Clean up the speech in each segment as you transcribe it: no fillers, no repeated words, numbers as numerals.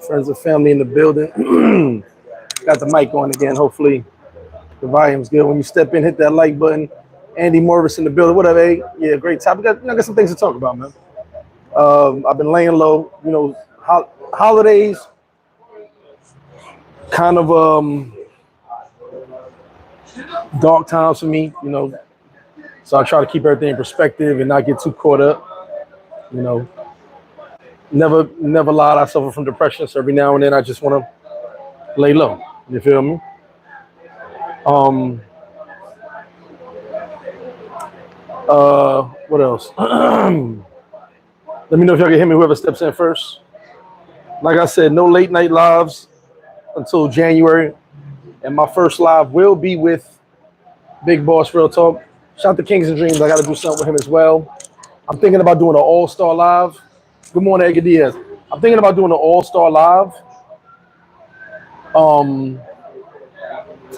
Friends and family in the building. Got the mic on again. Hopefully the volume's good. When you step in, hit that like button. Andy Morris in the building. Whatever. Hey? Yeah, great topic. I got some things to talk about, man. I've been laying low. You know, holidays kind of dark times for me. You know, so I try to keep everything in perspective and not get too caught up. You know, never lied. I suffer from depression, so every now and then I just want to lay low. You feel me? What else? Let me know if y'all can hear me, whoever steps in first. Like I said, no late night lives until January. And my first live will be with Big Boss Real Talk. Shout out to Kings and Dreams. I got to do something with him as well. I'm thinking about doing an all-star live. Good morning, Edgar Diaz. I'm thinking about doing an all-star live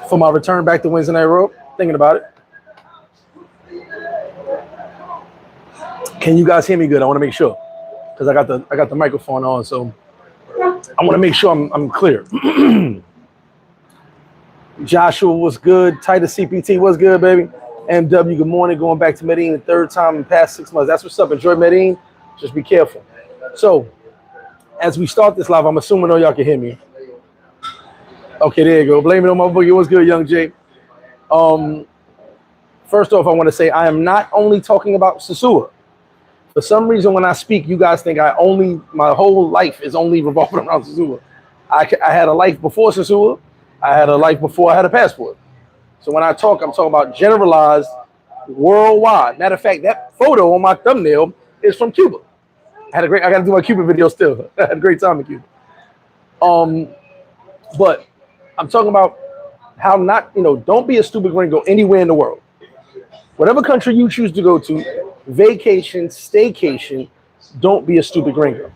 for my return back to Wednesday Night Raw. Thinking about it. Can you guys hear me good? I want to make sure because I got the microphone on, so I want to make sure I'm clear. Joshua was good. Titus CPT was good, baby. MW, good morning. Going back to Medellin the third time in the past 6 months. That's what's up. Enjoy Medellin. Just be careful. So, as we start this live, I'm assuming all y'all can hear me. Okay, there you go. Blame it on my boogie. What's good, Young Jay? First off, I want to say I am not only talking about Sosua. For some reason, when I speak, you guys think my whole life is only revolving around Sosua. I had a life before Sosua. I had a life before I had a passport. So when I talk, I'm talking about generalized, worldwide. Matter of fact, that photo on my thumbnail is from Cuba. I got to do my Cuba video still. I had a great time in Cuba. But I'm talking about how not, don't be a stupid gringo anywhere in the world. Whatever country you choose to go to, vacation, staycation, don't be a stupid gringo.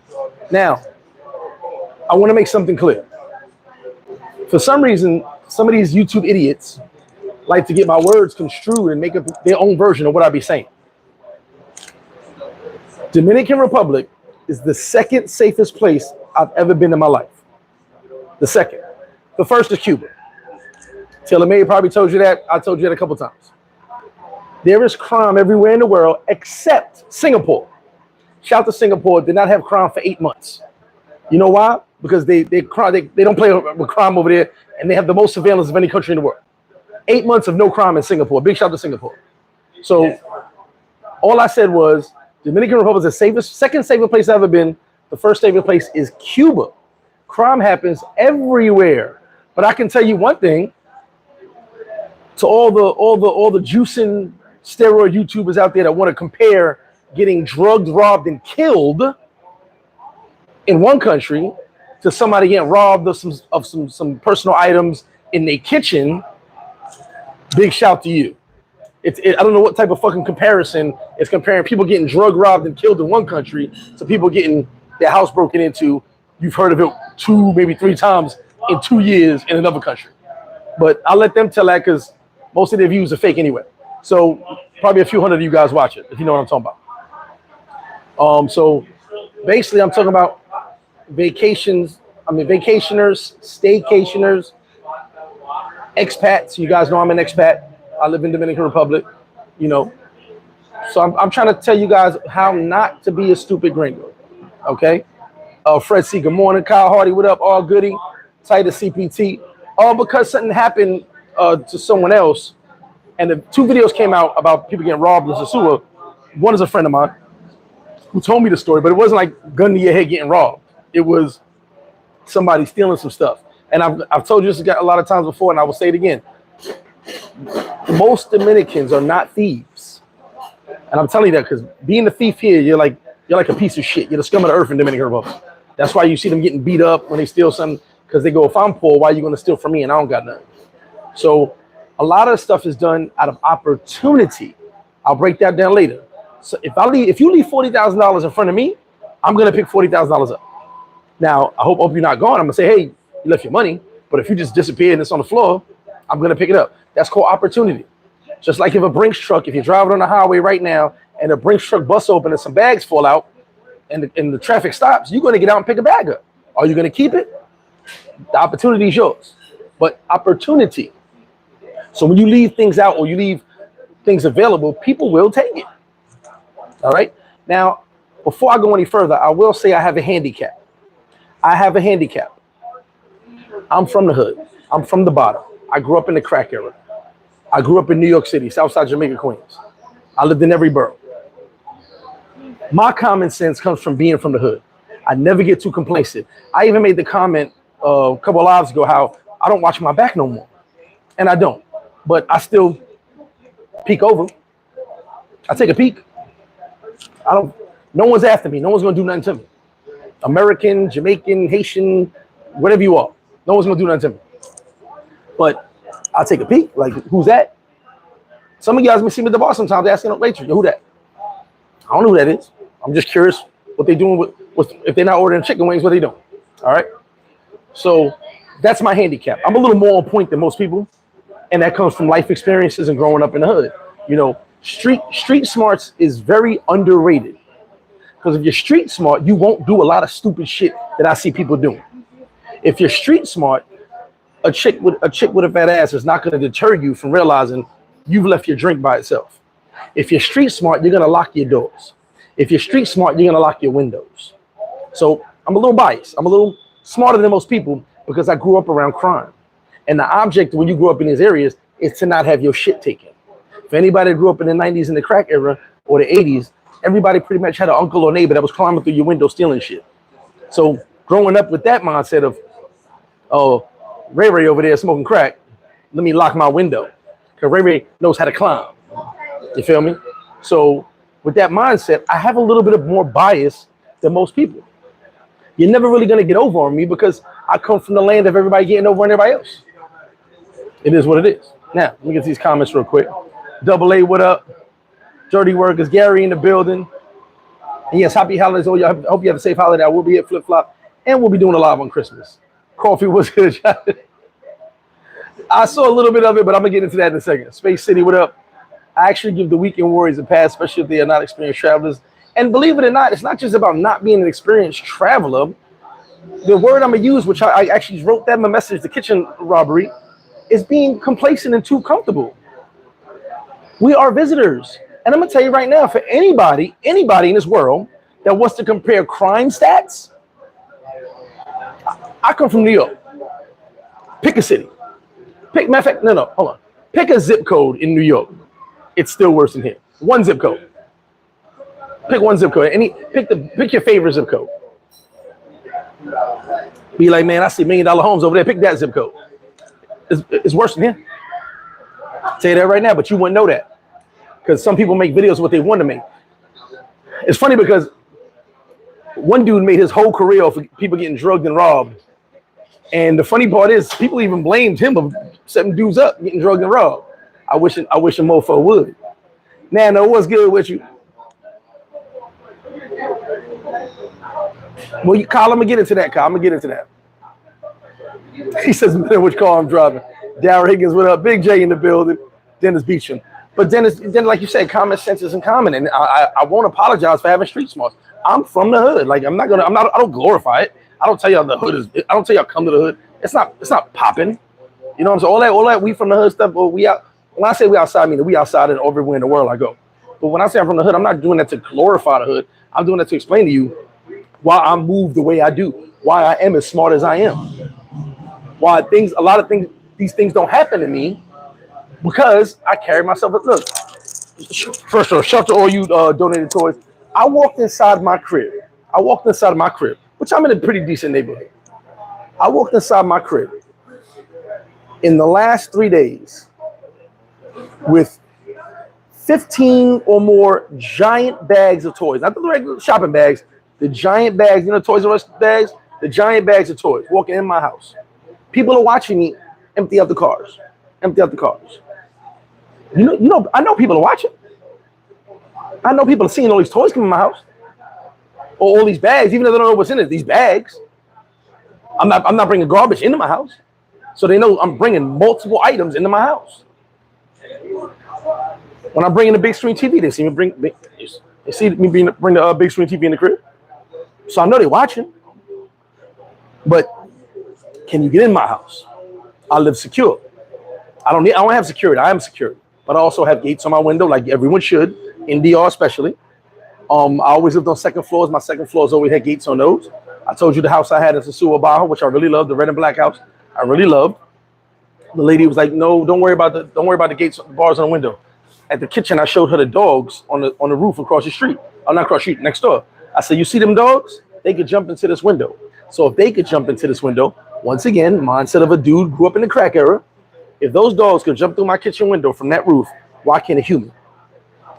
Now, I want to make something clear. For some reason, some of these YouTube idiots like to get my words construed and make up their own version of what I be saying. Dominican Republic is the second safest place I've ever been in my life. The second. The first is Cuba. Taylor May probably told you that. I told you that a couple times. There is crime everywhere in the world except Singapore. Shout to Singapore, did not have crime for 8 months. You know why? Because they don't play with crime over there, and they have the most surveillance of any country in the world. 8 months of no crime in Singapore. Big shout to Singapore. So all I said was Dominican Republic is the second safest place I've ever been. The first safest place is Cuba. Crime happens everywhere. But I can tell you one thing. To all the juicing steroid YouTubers out there that want to compare getting drugged, robbed, and killed in one country to somebody getting robbed of some personal items in their kitchen, big shout to you. I don't know what type of fucking comparison is comparing people getting drugged, robbed, and killed in one country to people getting their house broken into. You've heard of it 2, maybe 3 times in 2 years in another country. But I'll let them tell that because most of their views are fake anyway. So probably a few hundred of you guys watch it, if you know what I'm talking about. So basically I'm talking about vacationers, staycationers, expats. You guys know I'm an expat. I live in Dominican Republic, So I'm trying to tell you guys how not to be a stupid gringo, okay? Fred C, good morning. Kyle Hardy, what up? All goody. Titus CPT. All because something happened to someone else, and the 2 videos came out about people getting robbed in Sosua. One is a friend of mine who told me the story, but it wasn't like gun to your head getting robbed. It was somebody stealing some stuff. And I've told you this a lot of times before, and I will say it again. Most Dominicans are not thieves. And I'm telling you that because being a thief here, you're like a piece of shit. You're the scum of the earth in Dominican Republic. That's why you see them getting beat up when they steal something, because they go, if I'm poor, why are you going to steal from me and I don't got nothing? So a lot of stuff is done out of opportunity. I'll break that down later. So if you leave $40,000 in front of me, I'm going to pick $40,000 up. Now, I hope you're not gone. I'm going to say, hey, you left your money. But if you just disappeared and it's on the floor, I'm going to pick it up. That's called opportunity. Just like if a Brinks truck, if you're driving on the highway right now and a Brinks truck busts open and some bags fall out and the traffic stops, you're going to get out and pick a bag up. Are you going to keep it? The opportunity is yours. But opportunity. So when you leave things out or you leave things available, people will take it. All right. Now, before I go any further, I will say I have a handicap. I have a handicap. I'm from the hood. I'm from the bottom. I grew up in the crack era. I grew up in New York City, Southside Jamaica, Queens. I lived in every borough. My common sense comes from being from the hood. I never get too complacent. I even made the comment a couple of lives ago how I don't watch my back no more. And I don't. But I still peek over. I take a peek. No one's after me. No one's going to do nothing to me. American, Jamaican, Haitian, whatever you are. No one's going to do nothing to me. But I'll take a peek. Like, who's that? Some of you guys may see me at the bar sometimes asking up later, who that? I don't know who that is. I'm just curious what they doing with if they're not ordering chicken wings, what they doing. All right. So that's my handicap. I'm a little more on point than most people. And that comes from life experiences and growing up in the hood. You know, street smarts is very underrated. Because if you're street smart, you won't do a lot of stupid shit that I see people doing. If you're street smart, a chick with a fat ass is not going to deter you from realizing you've left your drink by itself. If you're street smart, you're going to lock your doors. If you're street smart, you're going to lock your windows. So I'm a little biased. I'm a little smarter than most people because I grew up around crime. And the object when you grow up in these areas is to not have your shit taken. If anybody that grew up in the 90s in the crack era or the 80s, everybody pretty much had an uncle or neighbor that was climbing through your window stealing shit. So growing up with that mindset of, oh, Ray Ray over there smoking crack, let me lock my window. Because Ray Ray knows how to climb. You feel me? So with that mindset, I have a little bit of more bias than most people. You're never really going to get over on me because I come from the land of everybody getting over on everybody else. It is what it is. Now, let me get these comments real quick. Double A, what up? Dirty Workers, Gary in the building. And yes, happy holidays. I hope you have a safe holiday. I will be at FlipFlop, and we'll be doing a live on Christmas. Coffee was good. I saw a little bit of it, but I'm going to get into that in a second. Space City, what up? I actually give the weekend warriors a pass, especially if they are not experienced travelers. And believe it or not, it's not just about not being an experienced traveler. The word I'm going to use, which I actually wrote that in my message, the kitchen robbery, is being complacent and too comfortable. We are visitors. And I'm going to tell you right now, for anybody in this world that wants to compare crime stats, I come from New York. Pick a city. Matter of fact, no, hold on. Pick a zip code in New York. It's still worse than here. One zip code. Pick one zip code. Pick your favorite zip code. Be like, man, I see $1 million homes over there. Pick that zip code. It's worse than here. I'll tell you that right now, but you wouldn't know that. Because some people make videos of what they want to make. It's funny because one dude made his whole career off of people getting drugged and robbed. And the funny part is people even blamed him of setting dudes up, getting drugged and robbed. I wish a mofo would. Nano, what's good with you? Well, Kyle, I'm going to get into that, Kyle. I'm going to get into that. He says, which car I'm driving. Darryl Higgins, what up? Big J in the building. Dennis Beecham. But Dennis, like you said, common sense isn't common. And I won't apologize for having street smarts. I'm from the hood. Like, I don't glorify it. I don't tell y'all the hood is, I don't tell y'all come to the hood. It's not popping. You know what I'm saying? All that we from the hood stuff, but we out. When I say we outside, I mean we outside and everywhere in the world I go. But when I say I'm from the hood, I'm not doing that to glorify the hood. I'm doing that to explain to you why I move the way I do, why I am as smart as I am, why these things don't happen to me because I carry myself. Look, first of all, shout out to all you donated toys. I walked inside my crib, which I'm in a pretty decent neighborhood. I walked inside my crib in the last 3 days with 15 or more giant bags of toys. Not the regular shopping bags, the giant bags, Toys R Us bags, the giant bags of toys walking in my house. People are watching me empty out the cars. I know people are watching. I know people are seeing all these toys come in my house. Or all these bags, even though they don't know what's in it, these bags. I'm not bringing garbage into my house. So they know I'm bringing multiple items into my house. When I'm bringing the big screen TV, they see me bring the big screen TV in the crib. So I know they're watching. But can you get in my house? I live secure. I don't have security. I am secure. But I also have gates on my window, like everyone should, in DR especially. I always lived on second floors. My second floors always had gates on those. I told you the house I had in Sosua, which I really loved, the red and black house. I really loved. The lady was like, "No, don't worry about the gates, the bars on the window." At the kitchen, I showed her the dogs on the roof across the street. Oh, not across the street, next door. I said, "You see them dogs? They could jump into this window. So if they could jump into this window, once again, mindset of a dude who grew up in the crack era. If those dogs could jump through my kitchen window from that roof, why can't a human?"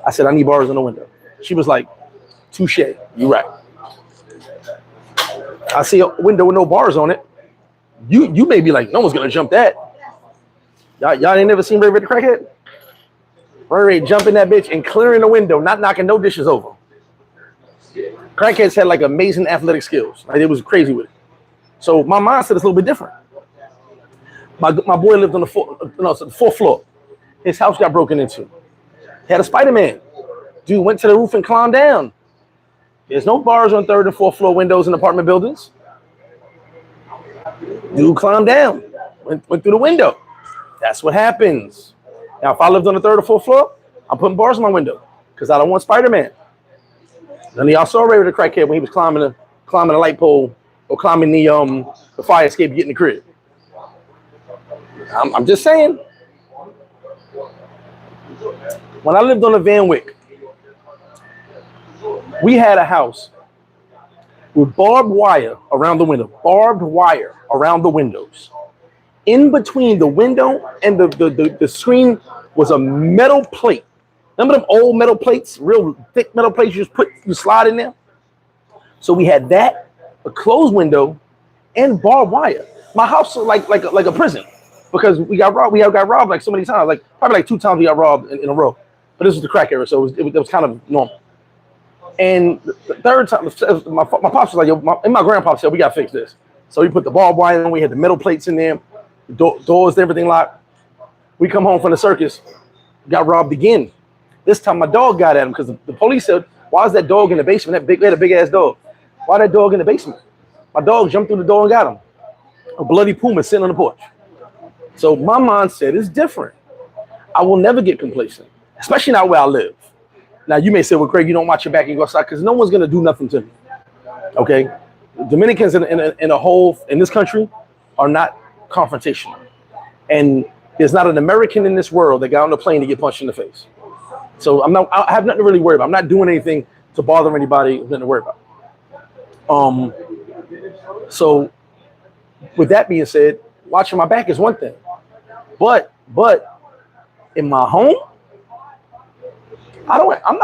I said, "I need bars on the window." She was like, "Touche, you right." I see a window with no bars on it. You may be like, "No one's gonna jump that." Y'all ain't never seen Ray Ray the Crackhead? Ray Ray jumping that bitch and clearing the window, not knocking no dishes over. Crackheads had like amazing athletic skills. Like, it was crazy with it. So my mindset is a little bit different. My boy lived on the fourth floor. His house got broken into. He had a Spider-Man. Dude went to the roof and climbed down. There's no bars on third and fourth floor windows in apartment buildings. Dude climbed down, went through the window. That's what happens. Now, if I lived on the third or fourth floor, I'm putting bars on my window because I don't want Spider-Man. None of y'all saw Ray with the Crackhead when he was climbing a light pole or climbing the fire escape to get in the crib. I'm just saying. When I lived on the Van Wyck, we had a house with barbed wire around the window, barbed wire around the windows. In between the window and the screen was a metal plate. Remember them old metal plates, real thick metal plates you slide in there? So we had that, a closed window, and barbed wire. My house was like a prison because we got robbed. We got robbed like so many times, like probably like 2 times we got robbed in a row. But this was the crack era, so it was kind of normal. And the third time, my pops was like, "Yo," my grandpa said, "We got to fix this." So we put the barbed wire in, we had the metal plates in there, the doors, everything locked. We come home from the circus, got robbed again. This time my dog got at him because the police said, "Why is that dog in the basement? We had a big ass dog. Why that dog in the basement?" My dog jumped through the door and got him. A bloody puma sitting on the porch. So my mindset is different. I will never get complacent, especially not where I live. Now, you may say, "Well, Craig, you don't watch your back and go outside," because no one's going to do nothing to me. Okay? Dominicans in a whole, in this country, are not confrontational. And there's not an American in this world that got on the plane to get punched in the face. So I have nothing to really worry about. I'm not doing anything to bother anybody, nothing to worry about. So with that being said, watching my back is one thing. But in my home, I'm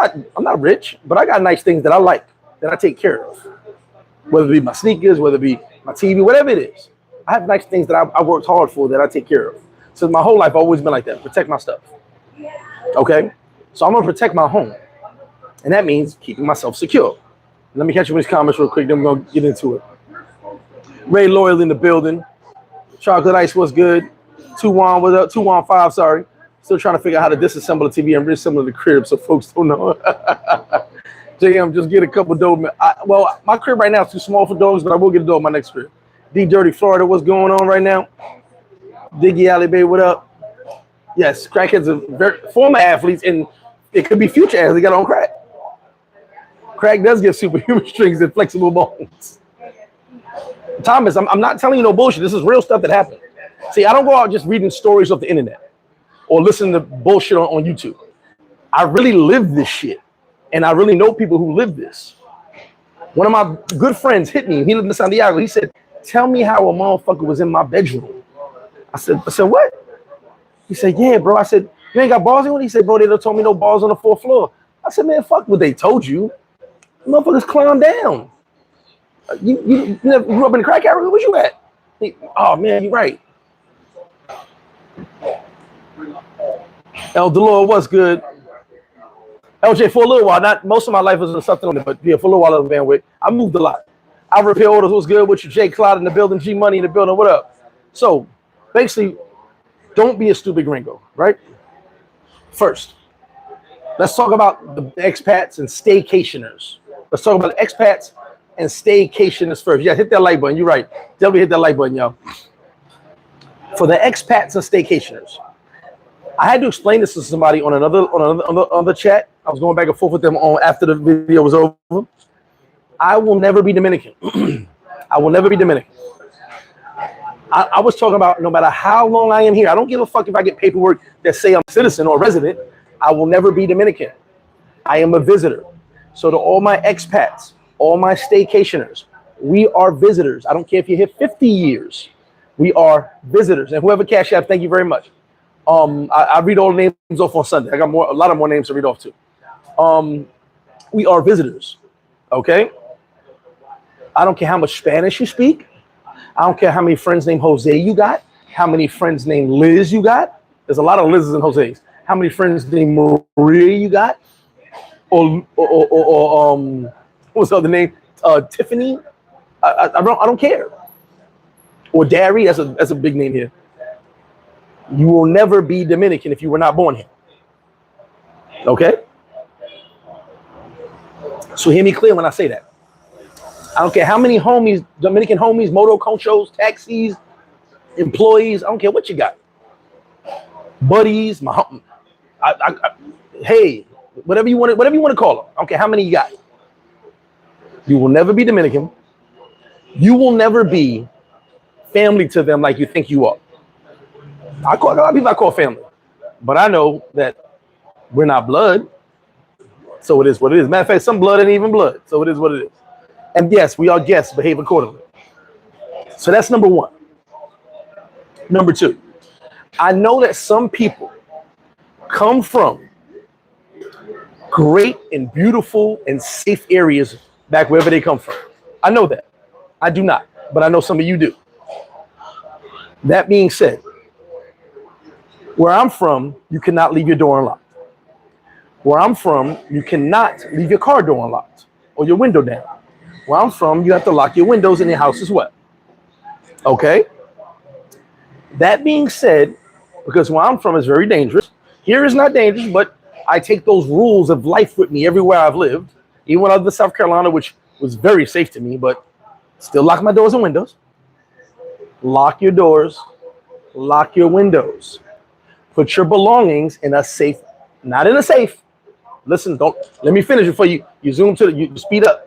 not rich, but I got nice things that I like, that I take care of. Whether it be my sneakers, whether it be my TV, whatever it is. I have nice things that I worked hard for that I take care of. So my whole life I've always been like that, protect my stuff. Okay? So I'm gonna protect my home. And that means keeping myself secure. Let me catch you with these comments real quick, then we're gonna get into it. Ray Loyal in the building. Chocolate Ice was good. 2-1 was up, 215, sorry. Still trying to figure out how to disassemble the TV and reassemble the crib so folks don't know. JM, just get a couple dogs. Well, my crib right now is too small for dogs, but I will get a dog in my next crib. D Dirty Florida, what's going on right now? Diggy Alley Bay, what up? Yes, crackheads are very former athletes, and it could be future athletes that got on crack. Crack does give superhuman strength and flexible bones. Thomas, I'm not telling you no bullshit. This is real stuff that happened. See, I don't go out just reading stories off the internet or listening to bullshit on YouTube. I really live this shit, and I really know people who live this. One of my good friends hit me. He lived in Santiago. He said, "Tell me how a motherfucker was in my bedroom." I said, "What?" He said, "Yeah, bro." I said, "You ain't got balls in one?" He said, "Bro, they done told me no balls on the 4th floor." I said, "Man, fuck what they told you. Motherfuckers climb down. You never grew up in the crack area? Where was you at?" Oh, man, you're right. El Delore was good. LJ, for a little while, not most of my life was something on it, but yeah, for a little while I was Van Wyck. I moved a lot. I repair orders was good with you. Jay Cloud in the building, G Money in the building. What up? So basically, don't be a stupid gringo, right? First, let's talk about the expats and staycationers. Let's talk about expats and staycationers first. Yeah, hit that like button. You're right. Definitely hit that like button, y'all. For the expats and staycationers, I had to explain this to somebody on another chat. I was going back and forth with them on after the video was over. I will never be Dominican. I will never be Dominican. I was talking about no matter how long I am here, I don't give a fuck if I get paperwork that say I'm a citizen or a resident. I will never be Dominican. I am a visitor. So to all my expats, all my staycationers, we are visitors. I don't care if you hit 50 years. We are visitors. And whoever Cash App, thank you very much. I read all the names off on Sunday. I got a lot of more names to read off too. We are visitors. Okay? I don't care how much Spanish you speak. I don't care how many friends named Jose you got, how many friends named Liz you got. There's a lot of Liz's and Jose's. How many friends named Maria you got? Or what's the other name? Tiffany. I don't care. Or Dari. That's a big name here. You will never be Dominican if you were not born here. Okay. So hear me clear when I say that. I don't care how many homies, Dominican homies, moto conchos, taxis, employees. I don't care what you got. Buddies, hey, whatever you want to call them. I don't care how many you got. You will never be Dominican. You will never be family to them like you think you are. A lot of people I call family, but I know that we're not blood. So it is what it is. Matter of fact, some blood ain't even blood. So it is what it is. And yes, we are guests, behave accordingly. So that's number one. Number two, I know that some people come from great and beautiful and safe areas back wherever they come from. I know that. I do not, but I know some of you do. That being said, where I'm from, you cannot leave your door unlocked. Where I'm from, you cannot leave your car door unlocked or your window down. Where I'm from, you have to lock your windows in your house as well. Okay? That being said, because where I'm from is very dangerous. Here is not dangerous, but I take those rules of life with me everywhere I've lived. Even when I lived in South Carolina, which was very safe to me, but still lock my doors and windows. Lock your doors. Lock your windows. Put your belongings in a safe, not in a safe. Listen, don't let me finish before you zoom to you speed up.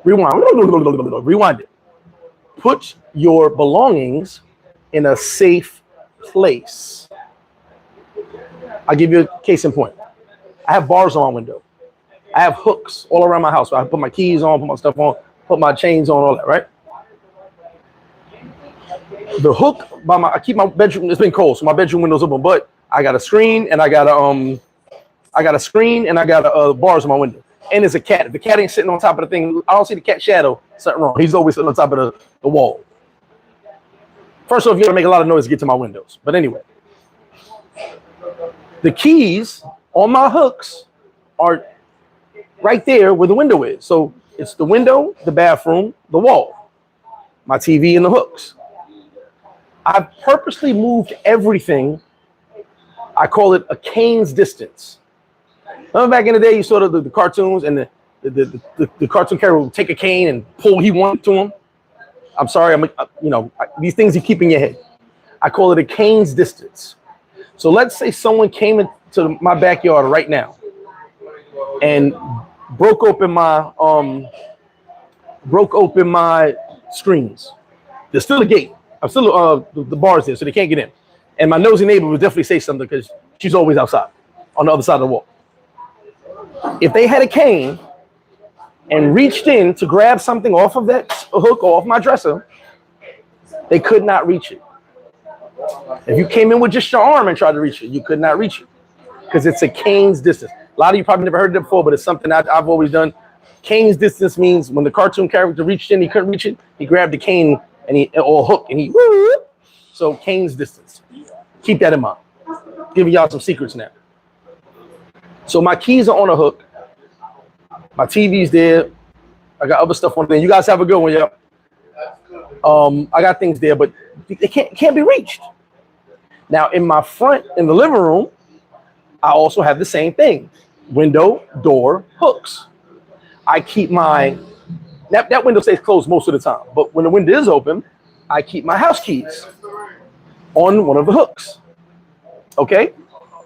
Rewind. Rewind it. Put your belongings in a safe place. I'll give you a case in point. I have bars on my window. I have hooks all around my house. So I put my keys on, put my stuff on, put my chains on, all that, right? The hook by I keep my bedroom, it's been cold, so my bedroom window's open, but I got a screen and I got bars on my window. And there's a cat. If the cat ain't sitting on top of the thing, I don't see the cat shadow, something wrong. He's always sitting on top of the wall. First off, you gotta make a lot of noise to get to my windows. But anyway, the keys on my hooks are right there where the window is. So it's the window, the bathroom, the wall, my TV, and the hooks. I've purposely moved everything. I call it a cane's distance. Remember back in the day, you saw the cartoons and the cartoon character would take a cane and pull he wanted to him. I'm sorry, these things you keep in your head. I call it a cane's distance. So let's say someone came into my backyard right now and broke open my screens. There's still a gate. I'm still the bars there, so they can't get in. And my nosy neighbor would definitely say something because she's always outside on the other side of the wall. If they had a cane and reached in to grab something off of that hook or off my dresser, they could not reach it. If you came in with just your arm and tried to reach it, you could not reach it because it's a cane's distance. A lot of you probably never heard it before, but it's something I've always done. Cane's distance means when the cartoon character reached in, he couldn't reach it, he grabbed the cane or hook and he. So cane's distance. Keep that in mind. Giving y'all some secrets now. So my keys are on a hook. My TV's there. I got other stuff on there. You guys have a good one, y'all. I got things there, but they can't be reached. Now in the living room, I also have the same thing. Window, door, hooks. I keep my That window stays closed most of the time. But when the window is open, I keep my house keys on one of the hooks. Okay?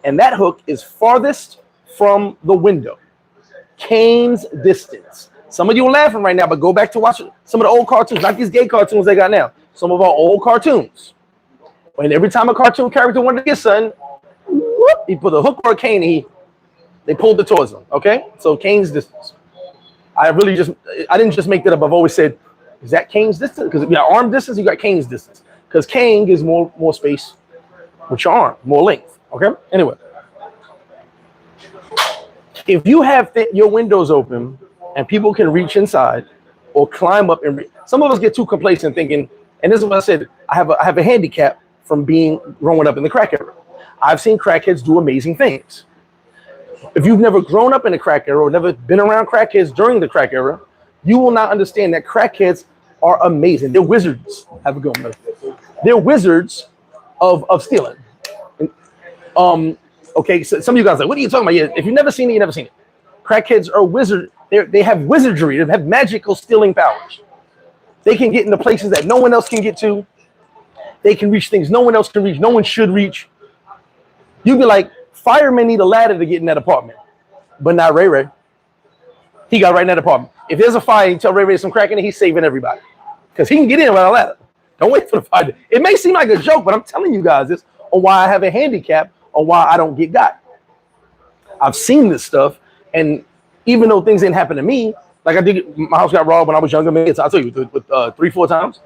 And that hook is farthest from the window. Cane's distance. Some of you are laughing right now, but go back to watch some of the old cartoons, not these gay cartoons they got now. Some of our old cartoons. And every time a cartoon character wanted to get something, whoop, he put a hook or a cane and they pulled it towards him. Okay? So Cane's distance. I didn't just make that up. I've always said, is that Cane's distance? Because if you got arm distance, you got Cane's distance. Because cane gives more space with your arm, more length. Okay? Anyway. If you have your windows open and people can reach inside or climb up and some of us get too complacent thinking, and this is what I said, I have a handicap from growing up in the crack era. I've seen crackheads do amazing things. If you've never grown up in the crack era or never been around crackheads during the crack era, you will not understand that crackheads are amazing. They're wizards. Have a good one. They're wizards of stealing. Okay, so some of you guys are like, what are you talking about? Yeah, if you've never seen it, you've never seen it. Crackheads are wizards. They have wizardry. They have magical stealing powers. They can get into places that no one else can get to. They can reach things no one else can reach. No one should reach. You'd be like, firemen need a ladder to get in that apartment. But not Ray Ray. He got right in that apartment. If there's a fire, you tell Ray Ray there's some crack in it, he's saving everybody. Because he can get in without a ladder. Don't wait for the fire. It may seem like a joke, but I'm telling you guys this on why I have a handicap or why I don't get got. I've seen this stuff, and even though things didn't happen to me, like I did, my house got robbed when I was younger. Man, I'll tell you, with 3-4 times,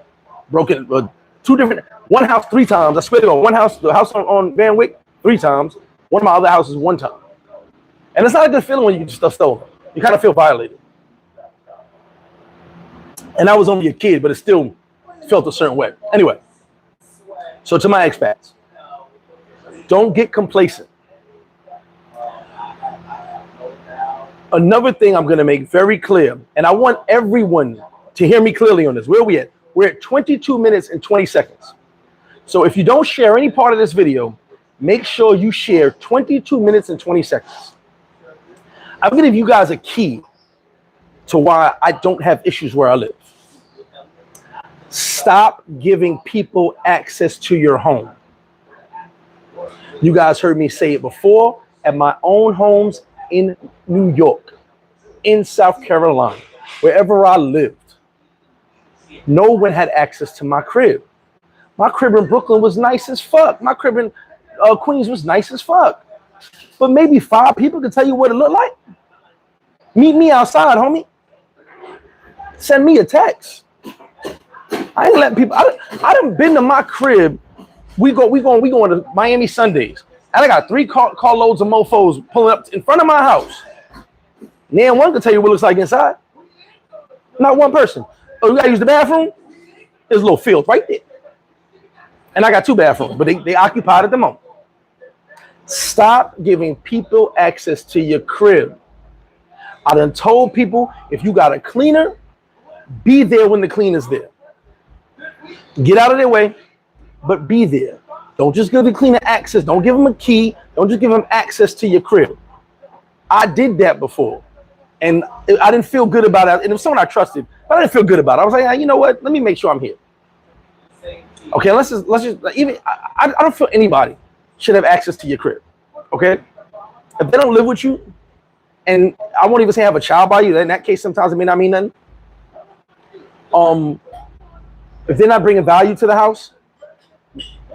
broken, one house 3 times. I swear to God, one house, the house on Van Wyck, 3 times. One of my other houses 1 time. And it's not a good feeling when you get stuff stolen. You kind of feel violated. And I was only a kid, but it still felt a certain way. Anyway, so to my expats, don't get complacent. Another thing I'm going to make very clear, and I want everyone to hear me clearly on this. Where are we at? We're at 22 minutes and 20 seconds. So if you don't share any part of this video, make sure you share 22 minutes and 20 seconds. I'm going to give you guys a key to why I don't have issues where I live. Stop giving people access to your home. You guys heard me say it before at my own homes in New York, in South Carolina, wherever I lived. No one had access to my crib. My crib in Brooklyn was nice as fuck. My crib in Queens was nice as fuck. But maybe 5 people could tell you what it looked like. Meet me outside, homie. Send me a text. I ain't letting people. I done been to my crib. We going to Miami Sundays. And I got 3 car loads of mofos pulling up in front of my house. Nan one can tell you what it looks like inside. Not one person. Oh, you gotta use the bathroom? There's a little field right there. And I got 2 bathrooms, but they occupied at the moment. Stop giving people access to your crib. I done told people, if you got a cleaner, be there when the cleaner's there. Get out of their way, but be there. Don't just give the cleaner access. Don't give them a key. Don't just give them access to your crib. I did that before, and I didn't feel good about it. And it was someone I trusted, but I didn't feel good about it. I was like, you know what? Let me make sure I'm here. Okay, let's just even I don't feel anybody should have access to your crib. Okay, if they don't live with you, and I won't even say have a child by you. In that case, sometimes it may not mean nothing. If they're not bringing value to the house,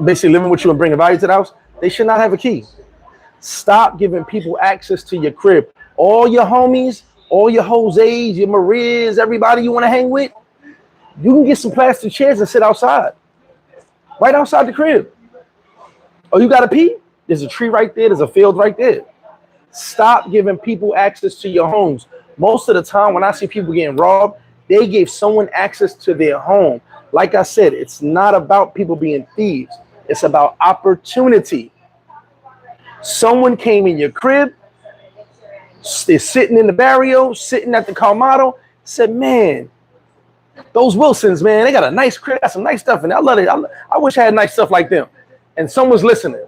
basically living with you and bringing value to the house, they should not have a key. Stop giving people access to your crib. All your homies, all your Jose's, your Marias, everybody you want to hang with, you can get some plastic chairs and sit outside. Right outside the crib. Oh, you got to pee? There's a tree right there. There's a field right there. Stop giving people access to your homes. Most of the time when I see people getting robbed, they gave someone access to their home. Like I said, it's not about people being thieves. It's about opportunity. Someone came in your crib, they're sitting in the barrio, sitting at the Calmado, said, man, those Wilsons, man, they got a nice crib, got some nice stuff in there. I love it. I wish I had nice stuff like them. And someone's listening.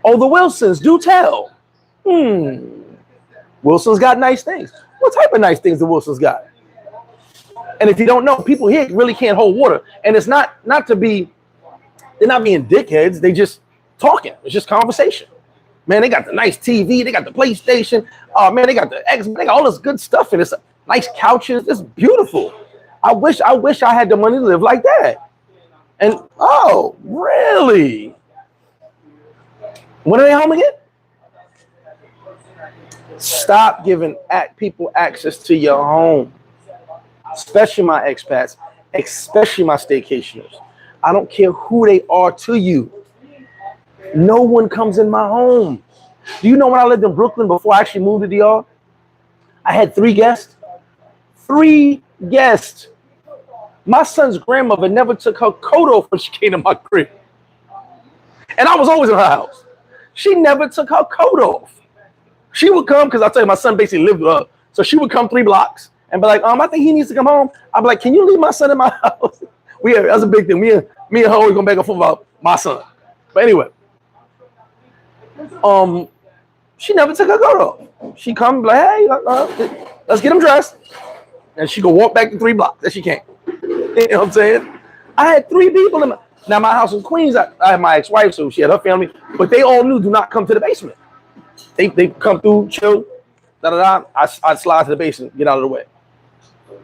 Oh, the Wilsons, do tell. Wilson's got nice things. What type of nice things the Wilsons got? And if you don't know, people here really can't hold water. And it's not to be, they're not being dickheads. They just talking. It's just conversation. Man, they got the nice TV. They got the PlayStation. Oh, man, they got the X. They got all this good stuff. And it's nice couches. It's beautiful. I wish I had the money to live like that. And, oh, really? When are they home again? Stop giving people access to your home. Especially my expats. Especially my staycationers. I don't care who they are to you. No one comes in my home. Do you know when I lived in Brooklyn before I actually moved to DR? I had 3 guests. 3 guests. My son's grandmother never took her coat off when she came to my crib. And I was always in her house. She never took her coat off. She would come, because I'll tell you, my son basically lived with her. So she would come 3 blocks and be like, I think he needs to come home. I'd be like, can you leave my son in my house? That's a big thing. Me and her always going back and forth about my son. But anyway. She never took her coat off. She come like, hey, let's get him dressed. And she go walk back the 3 blocks as she came. You know what I'm saying? I had 3 people in now my house in Queens. I had my ex-wife, so she had her family, but they all knew do not come to the basement. They come through, chill, I'd slide to the basement, get out of the way.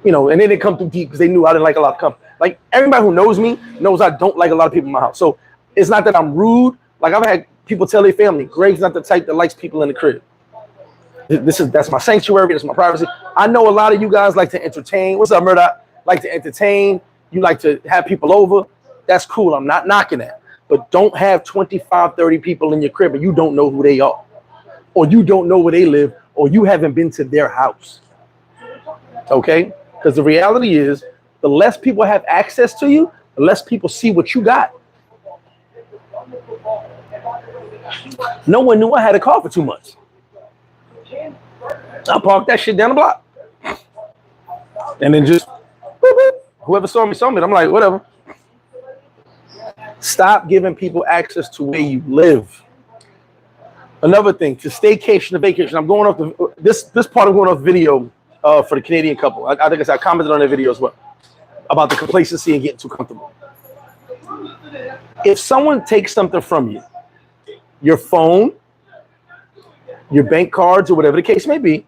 You know, and then they come through deep because they knew I didn't like a lot of company. Like everybody who knows me knows I don't like a lot of people in my house. So it's not that I'm rude. Like I've had people tell their family, Greg's not the type that likes people in the crib. That's my sanctuary. That's my privacy. I know a lot of you guys like to entertain. What's up, Murdoch? Like to entertain. You like to have people over. That's cool. I'm not knocking that. But don't have 25, 30 people in your crib and you don't know who they are. Or you don't know where they live. Or you haven't been to their house. Okay? Because the reality is, the less people have access to you, the less people see what you got. No one knew I had a car for 2 months. I parked that shit down the block. And then just, boop, boop. Whoever saw me. I'm like, whatever. Stop giving people access to where you live. Another thing, to staycation to vacation. I'm going off this part of going off video for the Canadian couple. I think I commented on their video as well about the complacency and getting too comfortable. If someone takes something from you, your phone, your bank cards, or whatever the case may be,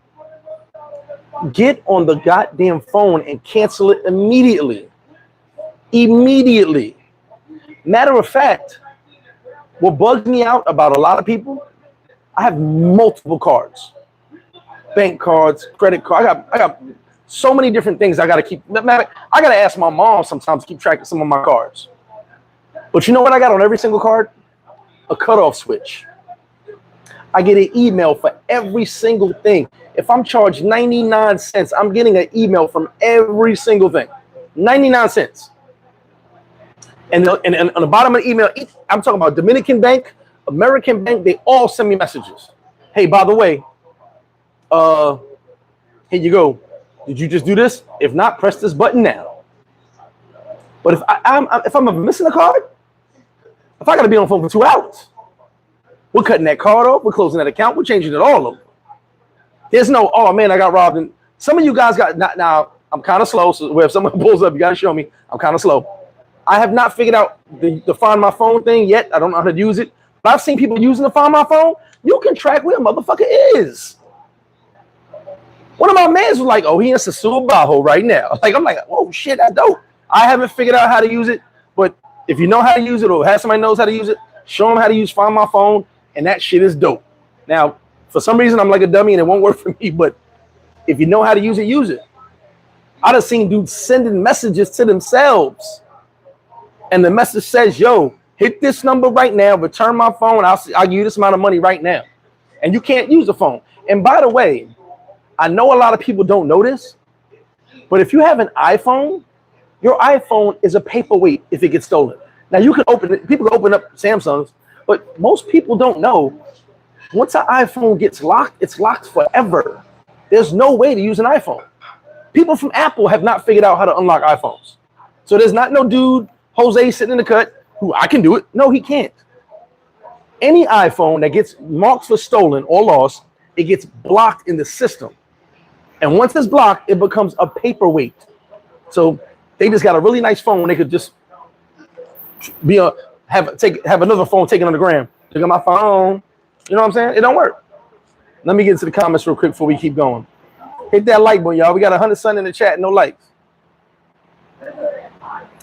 get on the goddamn phone and cancel it immediately. Immediately. Matter of fact, what bugs me out about a lot of people, I have multiple cards. Bank cards, credit card. I got so many different things I got to keep. I got to ask my mom sometimes to keep track of some of my cards. But you know what I got on every single card? A cutoff switch. I get an email for every single thing. If I'm charged 99 cents, I'm getting an email from every single thing. 99 cents. And on the bottom of the email, I'm talking about Dominican Bank, American Bank, they all send me messages. Hey, by the way, here you go. Did you just do this? If not, press this button now. But if I'm missing a card, if I got to be on the phone for 2 hours, we're cutting that card off. We're closing that account. We're changing it all over. There's no, oh, man, I got robbed. And some of you guys got, now I'm kind of slow. So where if someone pulls up, you got to show me. I'm kind of slow. I have not figured out the Find My Phone thing yet. I don't know how to use it. But I've seen people using the Find My Phone. You can track where a motherfucker is. One of my mans was like, oh, he in Sosua Bajo right now. Like, I'm like, oh, shit, that's dope. I haven't figured out how to use it. But if you know how to use it or have somebody knows how to use it, show them how to use Find My Phone. And that shit is dope. Now, for some reason, I'm like a dummy and it won't work for me. But if you know how to use it, use it. I done seen dudes sending messages to themselves. And the message says, yo, hit this number right now, return my phone. I'll give you this amount of money right now. And you can't use the phone. And by the way, I know a lot of people don't know this, but if you have an iPhone, your iPhone is a paperweight if it gets stolen. Now you can open it, people can open up Samsungs, but most people don't know once an iPhone gets locked, it's locked forever. There's no way to use an iPhone. People from Apple have not figured out how to unlock iPhones. So there's not no dude, Jose sitting in the cut, who I can do it. No, he can't. Any iPhone that gets marked for stolen or lost, it gets blocked in the system. And once it's blocked, it becomes a paperweight. So they just got a really nice phone. They could just be have another phone taken on the gram. Look at my phone. You know what I'm saying? It don't work. Let me get into the comments real quick before we keep going. Hit that like button, y'all. We got 100 son in the chat, no likes.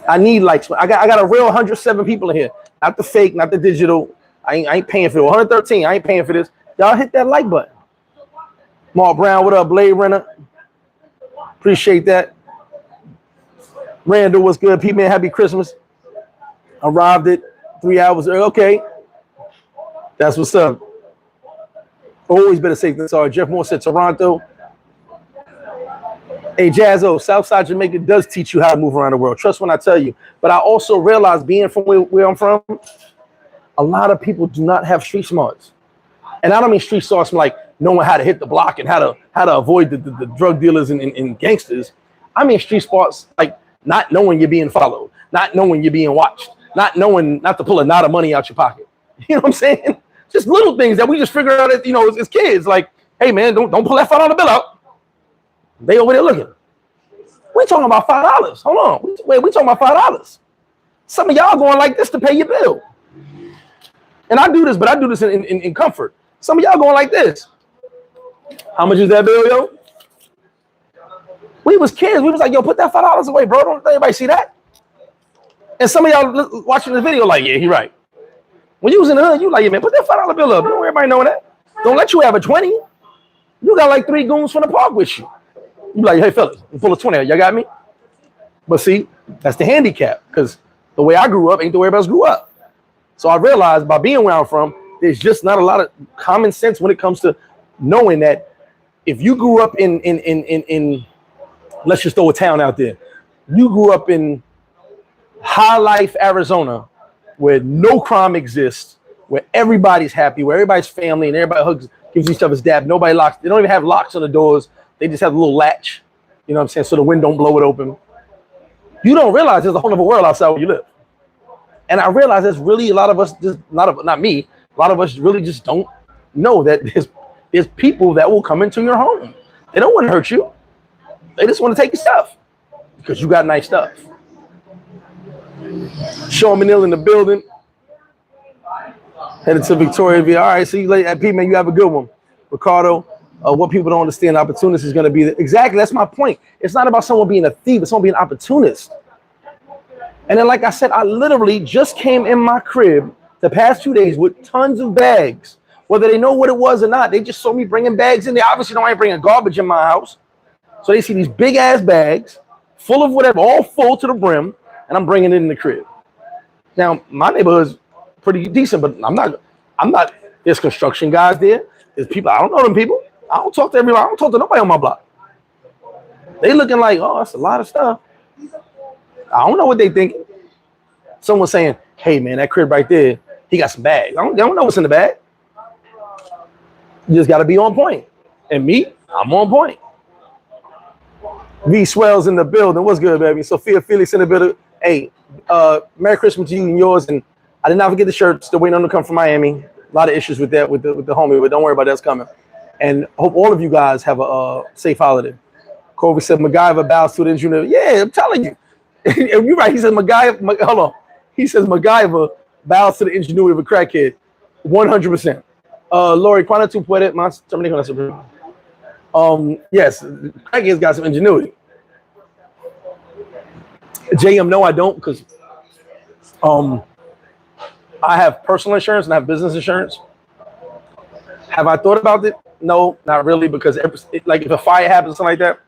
I need likes. I got a real 107 people in here. Not the fake, not the digital. I ain't paying for it. 113. I ain't paying for this. Y'all hit that like button. Mark Brown, what up, Blade Runner? Appreciate that. Randall, what's good? People, happy Christmas. Arrived it 3 hours early. Okay. That's what's up. Always better safe than sorry. Jeff Moore said Toronto. Hey, Jazzo, Southside Jamaica does teach you how to move around the world. Trust when I tell you. But I also realize, being from where I'm from, a lot of people do not have street smarts. And I don't mean street smarts like knowing how to hit the block and how to avoid the drug dealers and gangsters. I mean street smarts like not knowing you're being followed, not knowing you're being watched, not knowing not to pull a knot of money out your pocket. You know what I'm saying? Just little things that we just figure out as kids. Like, hey, man, don't pull that $5 bill out. They over there looking. We talking about $5. Hold on. We talking about $5. Some of y'all going like this to pay your bill. And I do this, but I do this in comfort. Some of y'all going like this. How much is that bill, yo? We was kids. We was like, yo, put that $5 away, bro. Don't let anybody see that. And some of y'all watching the video like, yeah, he right. When you was in the hood, you like, yeah, man, put that $5 bill up. Don't everybody know that. Don't let you have a 20. You got like 3 goons from the park with you. You like, hey, fellas, pull a 20 out. Y'all got me? But see, that's the handicap, because the way I grew up ain't the way everybody else grew up. So I realized by being where I'm from, there's just not a lot of common sense when it comes to knowing that if you grew up in let's just throw a town out there. You grew up in High Life, Arizona, where no crime exists, where everybody's happy, where everybody's family and everybody hugs, gives each other's dab. Nobody locks. They don't even have locks on the doors. They just have a little latch, you know what I'm saying, so the wind don't blow it open. You don't realize there's a whole other world outside where you live. And I realize there's really a lot of us, just not me, a lot of us really just don't know that there's people that will come into your home. They don't want to hurt you. They just want to take your stuff because you got nice stuff. Sean Manil in the building. Headed to Victoria. All right, see you later. P, man, you have a good one. Ricardo. What people don't understand, opportunist is going to be exactly. That's my point. It's not about someone being a thief. It's someone being an opportunist. And then, like I said, I literally just came in my crib the past 2 days with tons of bags. Whether they know what it was or not, they just saw me bringing bags in. They obviously don't ain't bringing garbage in my house. So they see these big ass bags full of whatever, all full to the brim, and I'm bringing it in the crib. Now, my neighborhood's pretty decent, but I'm not. There's construction guys there. There's people. I don't know them people. I don't talk to everybody. I don't talk to nobody on my block. They looking like, oh, that's a lot of stuff. I don't know what they thinking. Someone saying, hey, man, that crib right there, he got some bags. I don't know what's in the bag. You just got to be on point. And me, I'm on point. V Swells in the building. What's good, baby? Sophia Felix in the building. Hey, Merry Christmas to you and yours. And I did not forget the shirt. Still waiting on to come from Miami. A lot of issues with that, with the homie, but don't worry about that. That's coming. And hope all of you guys have a safe holiday. Kobe said MacGyver bows to the engineer. Yeah, I'm telling you. You're right. He says MacGyver. Hold on. He says MacGyver bows to the ingenuity of a crackhead. 100%. Lori, ¿cuándo tú puedes más? Yes, crackhead's got some ingenuity. JM, no, I don't, because I have personal insurance and I have business insurance. Have I thought about it? No, not really, because like if a fire happens, something like that,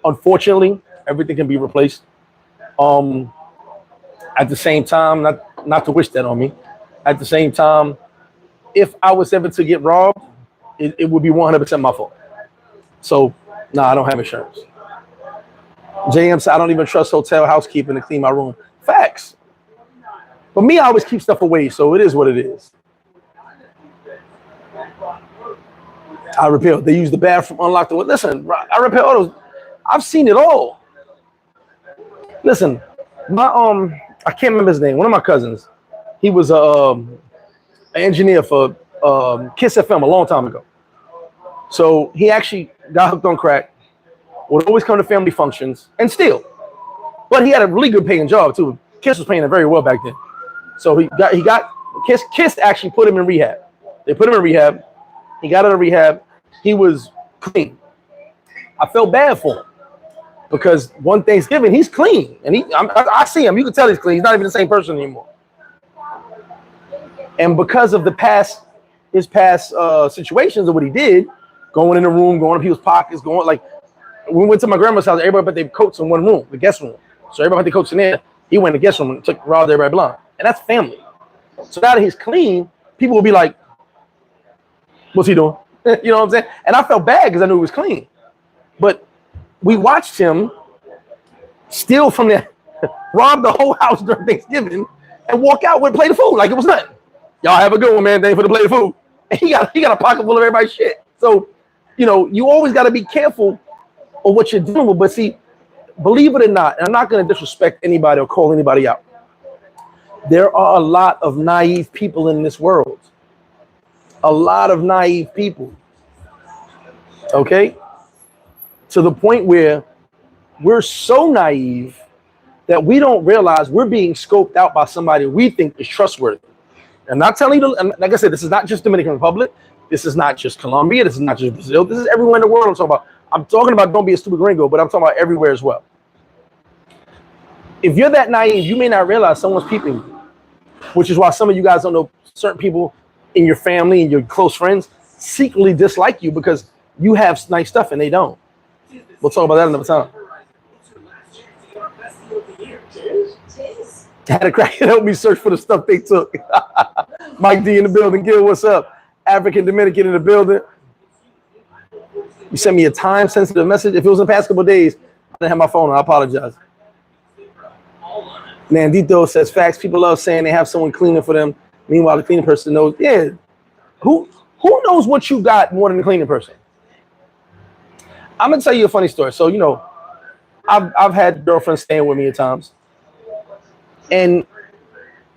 unfortunately, everything can be replaced. At the same time, not to wish that on me. At the same time, if I was ever to get robbed, it would be 100% my fault. So, no, I don't have insurance. JM said, I don't even trust hotel housekeeping to clean my room. Facts. But me, I always keep stuff away, so it is what it is. I repair. They use the bathroom, unlock the door. Listen, I repair all those. I've seen it all. Listen, I can't remember his name. One of my cousins, he was an engineer for Kiss FM a long time ago. So he actually got hooked on crack. Would always come to family functions, and still, But he had a really good paying job too. Kiss was paying him very well back then. So he got Kiss actually put him in rehab. They put him in rehab. He got out of rehab. He was clean. I felt bad for him because one Thanksgiving he's clean and I see him. You can tell he's clean. He's not even the same person anymore. And because of his past situations of what he did, going in the room, going to people's pockets, going like we went to my grandma's house. Everybody put their coats in one room, the guest room. So everybody put their coats in there. He went in the guest room and robbed everybody blind. And that's family. So now that he's clean, people will be like, what's he doing? You know what I'm saying? And I felt bad because I knew he was clean. But we watched him steal from there, rob the whole house during Thanksgiving, and walk out with a plate of food like it was nothing. Y'all have a good one, man. Thank you for the plate of food. And he got a pocket full of everybody's shit. So, you know, you always got to be careful of what you're dealing with. But see, believe it or not, and I'm not going to disrespect anybody or call anybody out. There are a lot of naive people in this world. A lot of naive people. Okay? To the point where we're so naive that we don't realize we're being scoped out by somebody we think is trustworthy. I'm not telling you, like I said, this is not just Dominican Republic. This is not just Colombia. This is not just Brazil. This is everywhere in the world I'm talking about. I'm talking about don't be a stupid gringo, but I'm talking about everywhere as well. If you're that naive, you may not realize someone's peeping you, which is why some of you guys don't know certain people in your family and your close friends secretly dislike you because you have nice stuff and they don't. We'll talk about that another time. Had a crack and help me search for the stuff they took. Mike D in the building. Gil, what's up? African Dominican in the building. You sent me a time-sensitive message. If it was in the past couple of days, I didn't have my phone on. I apologize. Nandito says, facts. People love saying they have someone cleaning for them. Meanwhile, the cleaning person knows. Yeah. Who knows what you got more than the cleaning person? I'm going to tell you a funny story. So, you know, I've had girlfriends staying with me at times. And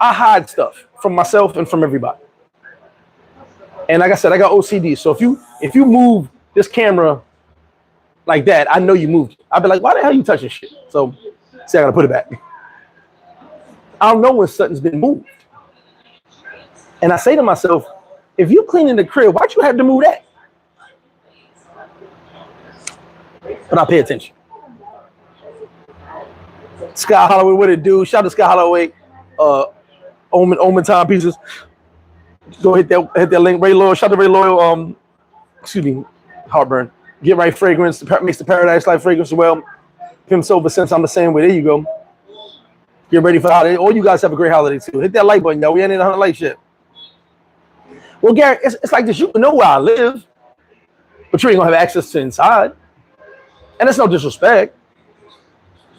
I hide stuff from myself and from everybody. And like I said, I got OCD. So if you move this camera like that, I know you moved it. I'll be like, why the hell are you touching shit? So, see, I got to put it back. I don't know when something's been moved. And I say to myself, if you cleaning the crib, why'd you have to move that? But I pay attention. Sky Holloway, what it do? Shout out to Sky Holloway. Omen time pieces. Go hit that link. Ray Loyal. Shout out to Ray Loyal. Excuse me, heartburn. Get Right fragrance makes the Paradise Life fragrance as well. Pimp Silver since I'm the same way. There you go. Get ready for the holiday. All you guys have a great holiday too. Hit that like button, y'all. We ain't in 100 likes yet. Well, Gary, it's like this. You can know where I live, but you ain't gonna have access to inside. And it's no disrespect.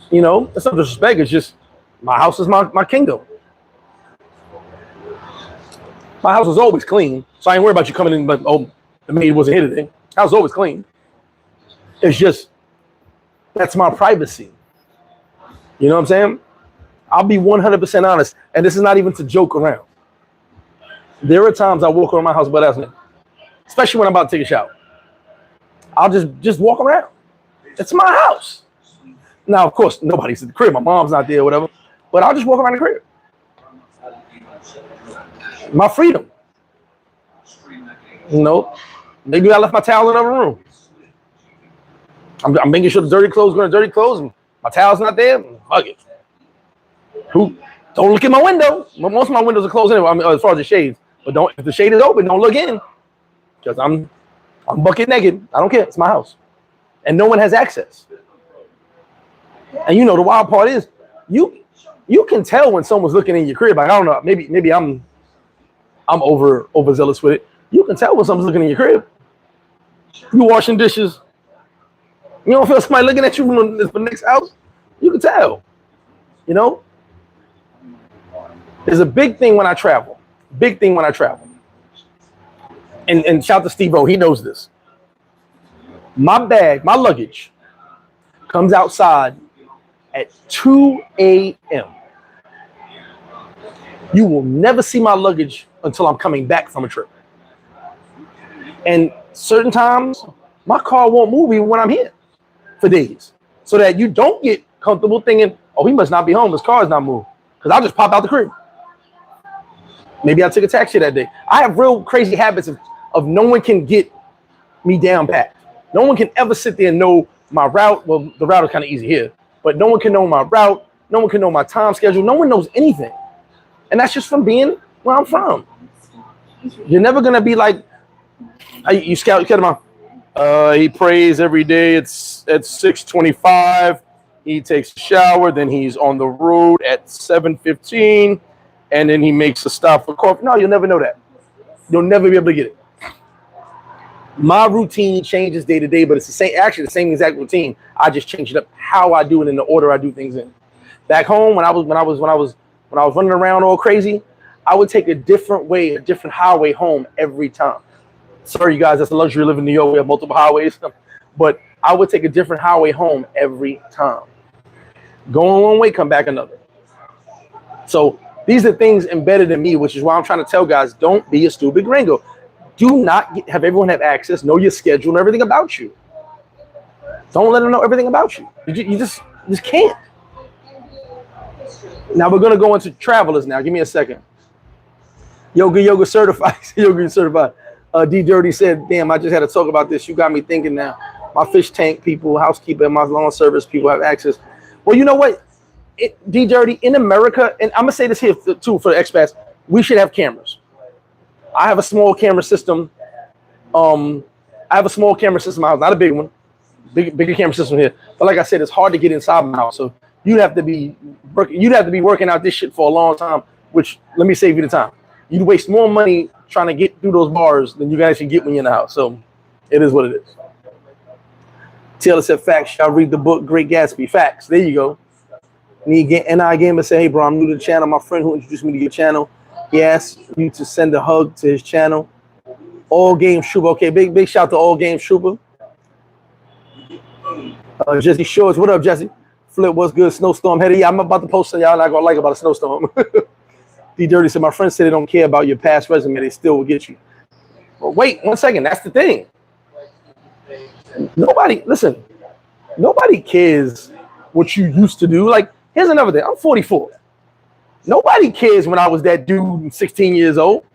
You know, it's no disrespect. It's just my house is my kingdom. My house was always clean, so I ain't worried about you coming in, but oh, the maid wasn't here today. House was always clean. It's just that's my privacy. You know what I'm saying? I'll be 100% honest, and this is not even to joke around. There are times I walk around my house butt ass naked, especially when I'm about to take a shower. I'll just walk around. It's my house. Now, of course, nobody's in the crib. My mom's not there, or whatever. But I'll just walk around the crib. My freedom. You know, maybe I left my towel in another room. I'm making sure the dirty clothes go in dirty clothes, and my towel's not there. Fuck it. Who? Don't look in my window. Most of my windows are closed anyway. I mean, as far as the shades. But don't. If the shade is open, don't look in. Because I'm bucket naked. I don't care. It's my house, and no one has access. And you know the wild part is, you can tell when someone's looking in your crib. Like, I don't know. Maybe I'm overzealous with it. You can tell when someone's looking in your crib. You washing dishes. You don't feel somebody looking at you from the next house. You can tell. You know. There's a big thing when I travel. Big thing when I travel. And shout out to Steve-O, he knows this. My bag, my luggage, comes outside at 2 a.m. You will never see my luggage until I'm coming back from a trip. And certain times, my car won't move even when I'm here for days. So that you don't get comfortable thinking, Oh, he must not be home. His car's not moved. Because I'll just pop out the crib. Maybe I took a taxi that day. I have real crazy habits of no one can get me down pat. No one can ever sit there and know my route. Well, the route is kind of easy here. But no one can know my route. No one can know my time schedule. No one knows anything. And that's just from being where I'm from. You're never going to be like, you scout him out. He prays every day. It's at 6:25. He takes a shower. Then he's on the road at 7:15. And then he makes a stop for coffee. No, you'll never know that. You'll never be able to get it. My routine changes day to day, but it's the same, actually the same exact routine. I just change it up how I do it in the order I do things in. Back home, when I was running around all crazy, I would take a different way, a different highway home every time. Sorry, you guys, that's the luxury of living in New York. We have multiple highways, but I would take a different highway home every time. Go one way, come back another. So these are things embedded in me, which is why I'm trying to tell guys, don't be a stupid gringo. Do not have everyone have access, know your schedule and everything about you. Don't let them know everything about you. You just can't. Now we're gonna go into travelers now. Give me a second. Yoga certified. Yoga certified. D Dirty said, damn, I just had to talk about this. You got me thinking now. My fish tank people, housekeeper, and my lawn service people have access. Well, you know what? D Dirty, in America, and I'm gonna say this here too for the expats, we should have cameras. I have a small camera system. I have a small camera system in my house, not a big one. Bigger camera system here. But like I said, it's hard to get inside my house. So you'd have to be working out this shit for a long time, which let me save you the time. You'd waste more money trying to get through those bars than you guys can get when you're in the house. So it is what it is. Taylor said, facts. Shall read the book Great Gatsby. Facts. There you go. NI Gamer said, hey, bro, I'm new to the channel. My friend who introduced me to your channel, he asked you to send a hug to his channel. All Game Trooper. Okay, big shout to All Game Trooper. Jesse Shores. What up, Jesse? Flip, what's good? Snowstorm headed. Yeah, I'm about to post something y'all not gonna like about a snowstorm. D Dirty said, my friends said they don't care about your past resume. They still will get you. Well, wait 1 second. That's the thing. Nobody cares what you used to do. Like, here's another thing. I'm 44. Nobody cares when I was that dude 16 years old.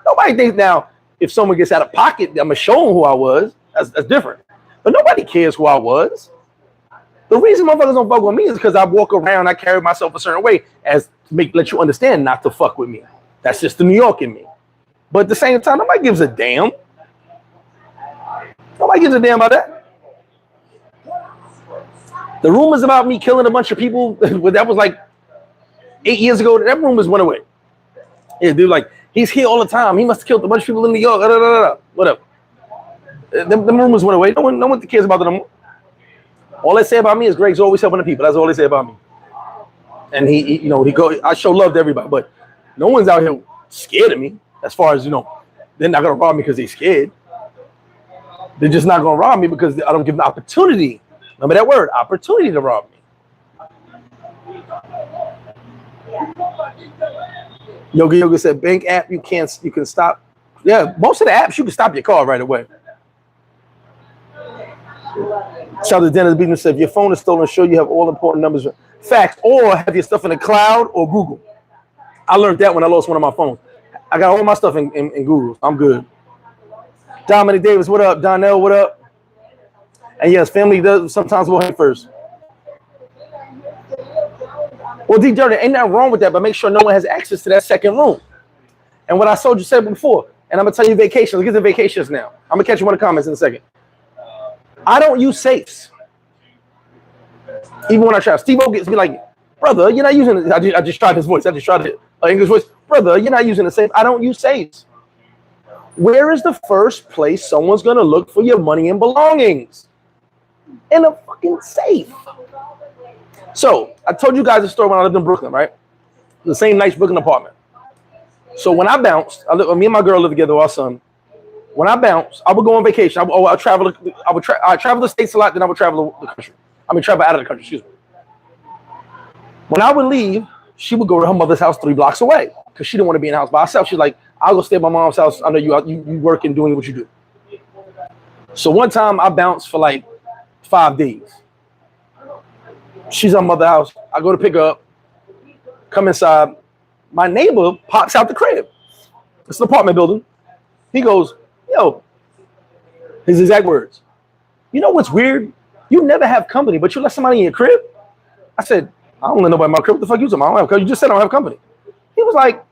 Nobody thinks now if someone gets out of pocket, I'm going to show them who I was. That's different. But nobody cares who I was. The reason motherfuckers don't fuck with me is because I walk around, I carry myself a certain way as to let you understand not to fuck with me. That's just the New York in me. But at the same time, nobody gives a damn. Nobody gives a damn about that. The rumors about me killing a bunch of people, that was like 8 years ago, that rumors went away. Yeah, dude, like, he's here all the time. He must have killed a bunch of people in New York. Whatever. Them rumors went away. No one cares about them. All they say about me is Greg's always helping the people. That's all they say about me. And he I show love to everybody, but no one's out here scared of me. As far as, they're not gonna rob me because they're scared. They're just not gonna rob me because I don't give them the opportunity. Remember that word, opportunity to rob me. Yoga said, bank app, you can stop. Yeah, most of the apps you can stop your car right away. Shout out to Dennis Beaton said, if your phone is stolen, show you have all important numbers. Facts, or have your stuff in the cloud or Google. I learned that when I lost one of my phones. I got all my stuff in Google. I'm good. Dominic Davis, what up? Donnell, what up? And yes, family does sometimes will hit first. Well, D Dirty, ain't nothing wrong with that, but make sure no one has access to that second room. And what I said before, and I'm gonna tell you vacations. Let's get to vacations now. I'm gonna catch you one of the comments in a second. I don't use safes. Even when I try, Steve-O gets me like, brother, you're not using it. I just tried his voice. I just tried it. English voice. Brother, you're not using a safe. I don't use safes. Where is the first place someone's going to look for your money and belongings? In a fucking safe. So, I told you guys a story when I lived in Brooklyn, right? The same nice Brooklyn apartment. So, when I bounced, me and my girl lived together with our son. When I bounced, I would go on vacation. I would travel the states a lot, then I would travel the country. Travel out of the country, excuse me. When I would leave, she would go to her mother's house 3 blocks away because she didn't want to be in the house by herself. She's like, I'll go stay at my mom's house. I know you work and doing what you do. So one time I bounced for like 5 days. She's on mother house. I go to pick her up, come inside. My neighbor pops out the crib. It's an apartment building. He goes, yo, his exact words. You know what's weird? You never have company, but you let somebody in your crib? I said, I don't let nobody in my crib. What the fuck you talking about? I don't have company. You just said I don't have company. He was like,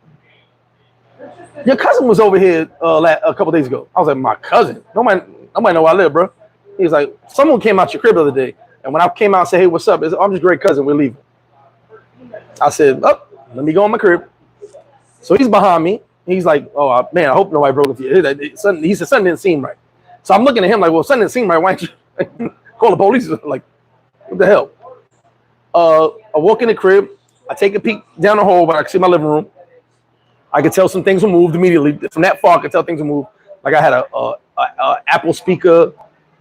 your cousin was over here a couple days ago. I was like, my cousin? Nobody know where I live, bro. He was like, someone came out your crib the other day. And when I came out and said, hey, what's up? I'm just great cousin. We're leaving. I said, oh, let me go in my crib. So he's behind me. He's like, oh, man, I hope nobody broke into you. He said, something didn't seem right. So I'm looking at him like, well, something didn't seem right. Why don't you call the police? Like, what the hell? I walk in the crib. I take a peek down the hall, but I can see my living room. I could tell some things were moved immediately. From that far, I could tell things were moved. Like I had a Apple speaker.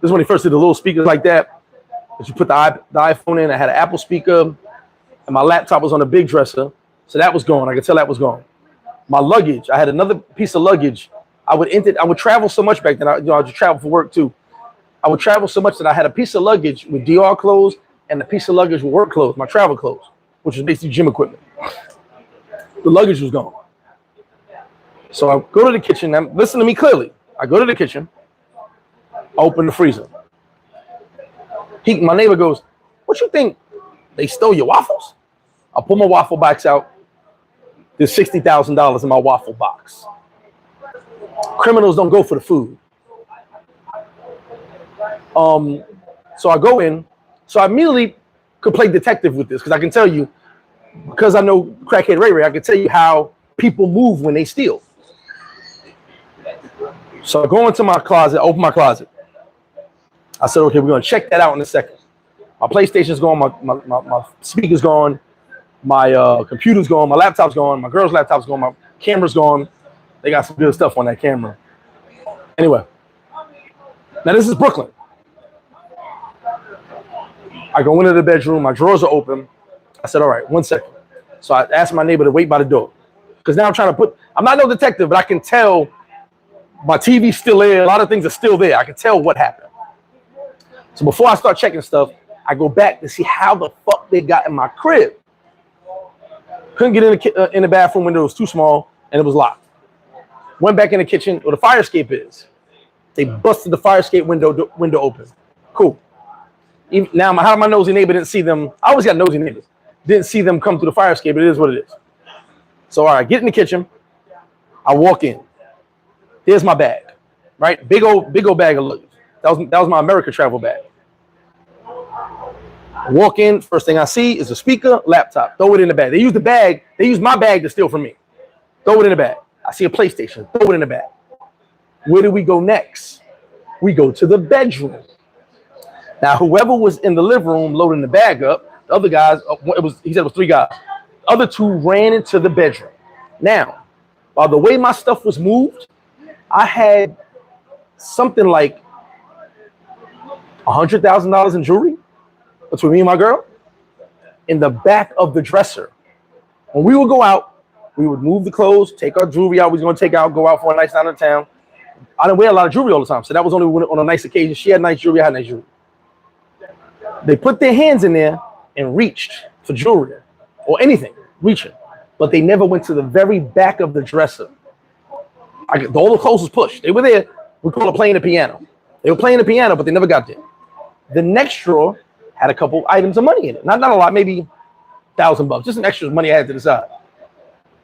This is when he first did the little speakers like that. But you put the iPhone in. I had an Apple speaker, and my laptop was on a big dresser. So that was gone. I could tell that was gone. My luggage. I had another piece of luggage. I would travel so much back then. I just travel for work too. I would travel so much that I had a piece of luggage with DR clothes and a piece of luggage with work clothes, my travel clothes, which is basically gym equipment. The luggage was gone. So I go to the kitchen. Now, listen to me clearly. I go to the kitchen. I open the freezer. My neighbor goes, what you think? They stole your waffles? I pull my waffle box out. There's $60,000 in my waffle box. Criminals don't go for the food. So I go in. So I immediately could play detective with this because I can tell you, because I know Crackhead Ray Ray, I can tell you how people move when they steal. So I go into my closet, open my closet. I said, okay, we're going to check that out in a second. My PlayStation's gone, my speaker's gone, my computer's gone, my laptop's gone, my girl's laptop's gone, my camera's gone. They got some good stuff on that camera. Anyway, now this is Brooklyn. I go into the bedroom, my drawers are open. I said, all right, 1 second. So I asked my neighbor to wait by the door. Because now I'm not no detective, but I can tell my TV's still there. A lot of things are still there. I can tell what happened. So before I start checking stuff, I go back to see how the fuck they got in my crib. Couldn't get in the bathroom window. It was too small, and it was locked. Went back in the kitchen where the fire escape is. They busted the fire escape window open. Cool. Now, how my nosy neighbor didn't see them. I always got nosy neighbors. Didn't see them come through the fire escape. It is what it is. So, all right, get in the kitchen. I walk in. There's my bag, right? Big old bag of luggage. That was my America travel bag. I walk in. First thing I see is a speaker, laptop. Throw it in the bag. They use my bag to steal from me. Throw it in the bag. I see a PlayStation. Throw it in the bag. Where do we go next? We go to the bedroom. Now, whoever was in the living room loading the bag up, the other guys, he said it was 3 guys. The other 2 ran into the bedroom. Now, by the way my stuff was moved, I had something like $100,000 in jewelry between me and my girl in the back of the dresser. When we would go out, we would move the clothes, take our jewelry out. We was going to take out, go out for a nice night in town. I didn't wear a lot of jewelry all the time, so that was only on a nice occasion. She had nice jewelry, I had nice jewelry. They put their hands in there and reached for jewelry or anything, reaching. But they never went to the very back of the dresser. All the clothes was pushed. They were there. We call it playing the piano. They were playing the piano, but they never got there. The next drawer had a couple items of money in it. Not a lot, maybe $1,000. Just some extra money I had to the side.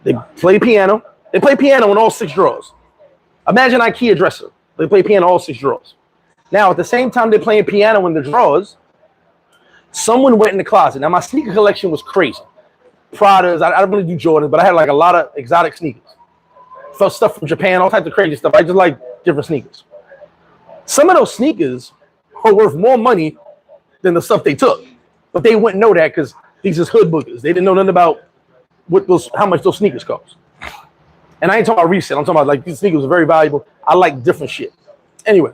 They play piano. They play piano in all 6 drawers. Imagine IKEA dresser. They play piano in all 6 drawers. Now, at the same time they're playing piano in the drawers, someone went in the closet. Now, my sneaker collection was crazy. Pradas. I don't really do Jordans, but I had like a lot of exotic sneakers. Stuff from Japan, all types of crazy stuff. I just like different sneakers. Some of those sneakers are worth more money than the stuff they took. But they wouldn't know that because these is hood boogers. They didn't know nothing about how much those sneakers cost. And I ain't talking about resale. I'm talking about like these sneakers are very valuable. I like different shit. Anyway,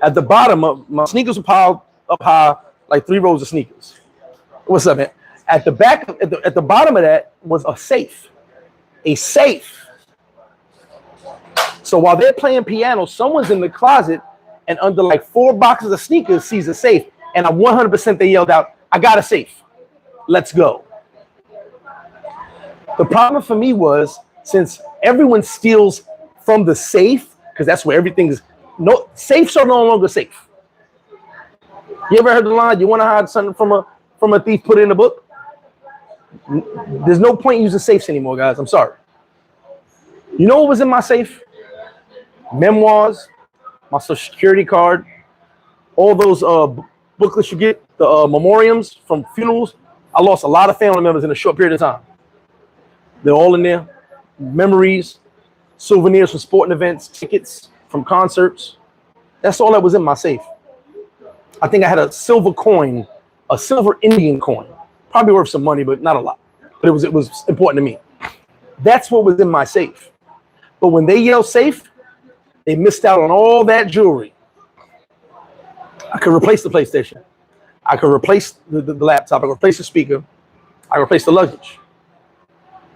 at the bottom of my sneakers were piled up high, like 3 rows of sneakers. What's up, man? At the back, at the bottom of that was a safe. A safe. So while they're playing piano, someone's in the closet and under like 4 boxes of sneakers sees a safe. And 100% they yelled out, I got a safe. Let's go. The problem for me was, since everyone steals from the safe, because that's where everything is, no, safes are no longer safe. You ever heard the line, you want to hide something from a thief, put it in a book? There's no point using safes anymore, guys. I'm sorry. You know what was in my safe? Memoirs, my social security card, all those booklets you get, the memoriams from funerals. I lost a lot of family members in a short period of time. They're all in there. Memories, souvenirs from sporting events, tickets from concerts. That's all that was in my safe. I think I had a silver coin, a silver Indian coin. Probably worth some money, but not a lot. But it was important to me. That's what was in my safe. But when they yelled safe, they missed out on all that jewelry. I could replace the PlayStation. I could replace the laptop. I could replace the speaker. I could replace the luggage.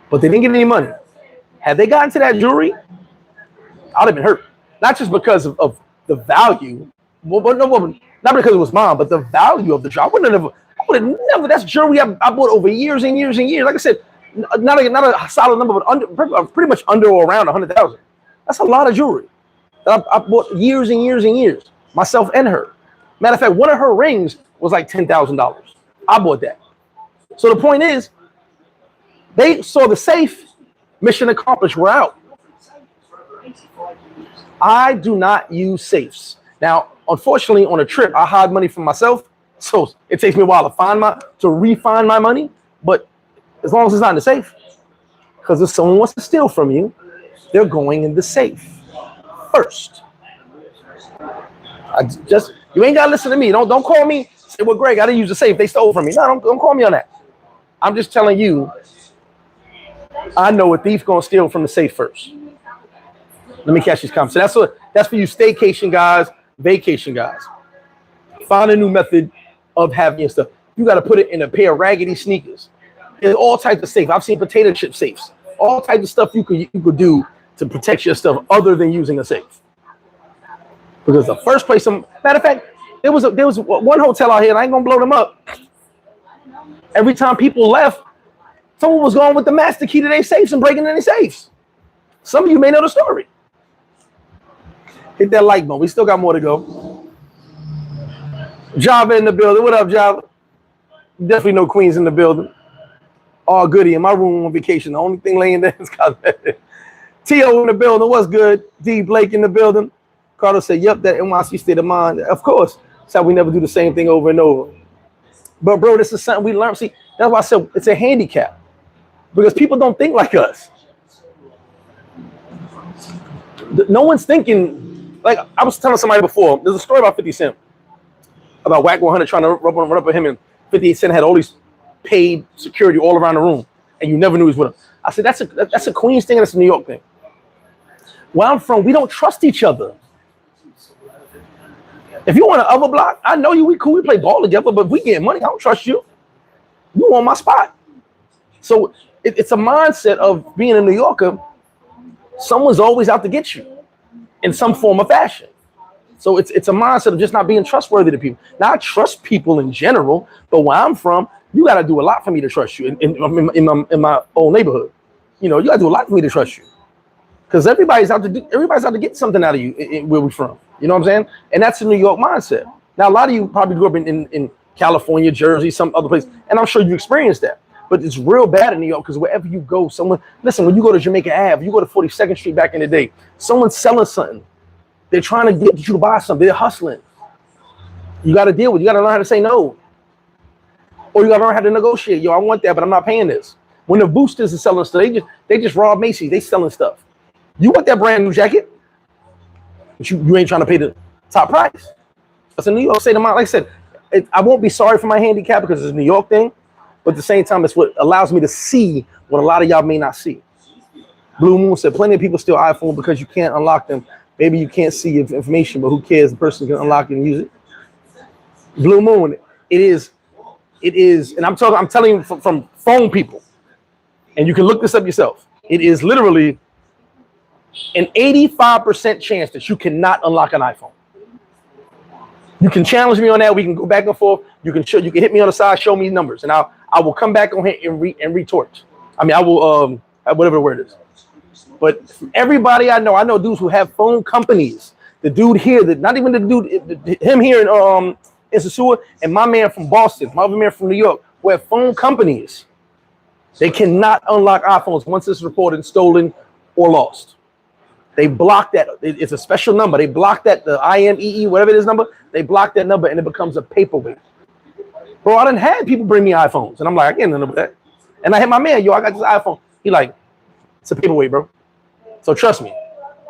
But they didn't get any money. Had they gotten to that jewelry, I'd have been hurt. Not just because of the value, not because it was mine, but the value of the jewelry. I would have never, that's jewelry I bought over years and years and years. Like I said, not a solid number, but pretty much under or around 100,000. That's a lot of jewelry that I bought years and years and years, myself and her. Matter of fact, one of her rings was like $10,000. I bought that. So the point is, they saw the safe, mission accomplished, we're out. I do not use safes. Now, unfortunately, on a trip, I hide money from myself, so it takes me a while to re-find my money. But as long as it's not in the safe, because if someone wants to steal from you, they're going in the safe first. You ain't gotta listen to me. Don't call me. Say, well, Greg, I didn't use the safe. They stole from me. No, don't call me on that. I'm just telling you. I know a thief gonna steal from the safe first. Let me catch these comments. So that's for you staycation guys, vacation guys. Find a new method of having your stuff. You got to put it in a pair of raggedy sneakers. There's all types of safes. I've seen potato chip safes. All types of stuff you could do to protect your stuff other than using a safe. Because the first place, matter of fact, there was one hotel out here, and I ain't gonna blow them up. Every time people left, someone was going with the master key to their safes and breaking in their safes. Some of you may know the story. Hit that like button. We still got more to go. Java in the building. What up, Java? Definitely no Queens in the building. All goody in my room on vacation. The only thing laying there is cosmetic. T.O. in the building. What's good? D. Blake in the building. Carter said, yep, that NYC state of mind. Of course. That's how we never do the same thing over and over. But, bro, this is something we learned. See, that's why I said it's a handicap. Because people don't think like us. No one's thinking. Like I was telling somebody before, there's a story about 50 Cent. About Whack 100 trying to run up with him, and 50 Cent had all these paid security all around the room, and you never knew he was with him. I said, that's a Queens thing, and that's a New York thing. Where I'm from, we don't trust each other. If you on the other block, I know you, we cool, we play ball together, but if we get money, I don't trust you. You on my spot. So it's a mindset of being a New Yorker. Someone's always out to get you in some form or fashion. So it's a mindset of just not being trustworthy to people. Now, I trust people in general, but where I'm from, you got to do a lot for me to trust you in my old neighborhood. You know, you got to do a lot for me to trust you. Because everybody's out to get something out of you where we're from. You know what I'm saying? And that's a New York mindset. Now, a lot of you probably grew up in California, Jersey, some other place, and I'm sure you experienced that. But it's real bad in New York because wherever you go, listen, when you go to Jamaica Ave, you go to 42nd Street back in the day, someone's selling something. They're trying to get you to buy something. They're hustling. You got to deal with it. You got to learn how to say no. Or you got to learn how to negotiate. Yo, I want that, but I'm not paying this. When the boosters are selling stuff, they just rob Macy's. They selling stuff. You want that brand new jacket, but you ain't trying to pay the top price. That's a New York state of mind. Like I said, I won't be sorry for my handicap because it's a New York thing, but at the same time, it's what allows me to see what a lot of y'all may not see. Blue Moon said, plenty of people steal iPhone because you can't unlock them. Maybe you can't see your information, but who cares? The person can unlock it and use it. Blue Moon, it is, and I'm telling you from phone people, and you can look this up yourself. It is literally an 85% chance that you cannot unlock an iPhone. You can challenge me on that. We can go back and forth. You can hit me on the side, show me numbers, and I will come back on here and retort. I mean, I will whatever the word is. But everybody I know dudes who have phone companies. The dude here, not even the dude, him here in Sosua, and my man from Boston, my other man from New York, who have phone companies. They cannot unlock iPhones once it's reported stolen or lost. They block that. It's a special number. They block that, the IMEE, whatever it is number. They block that number and it becomes a paperweight. Bro, I done had people bring me iPhones, and I'm like, I can't remember that. And I hit my man, yo, I got this iPhone. He like, it's a paperweight, bro. So trust me.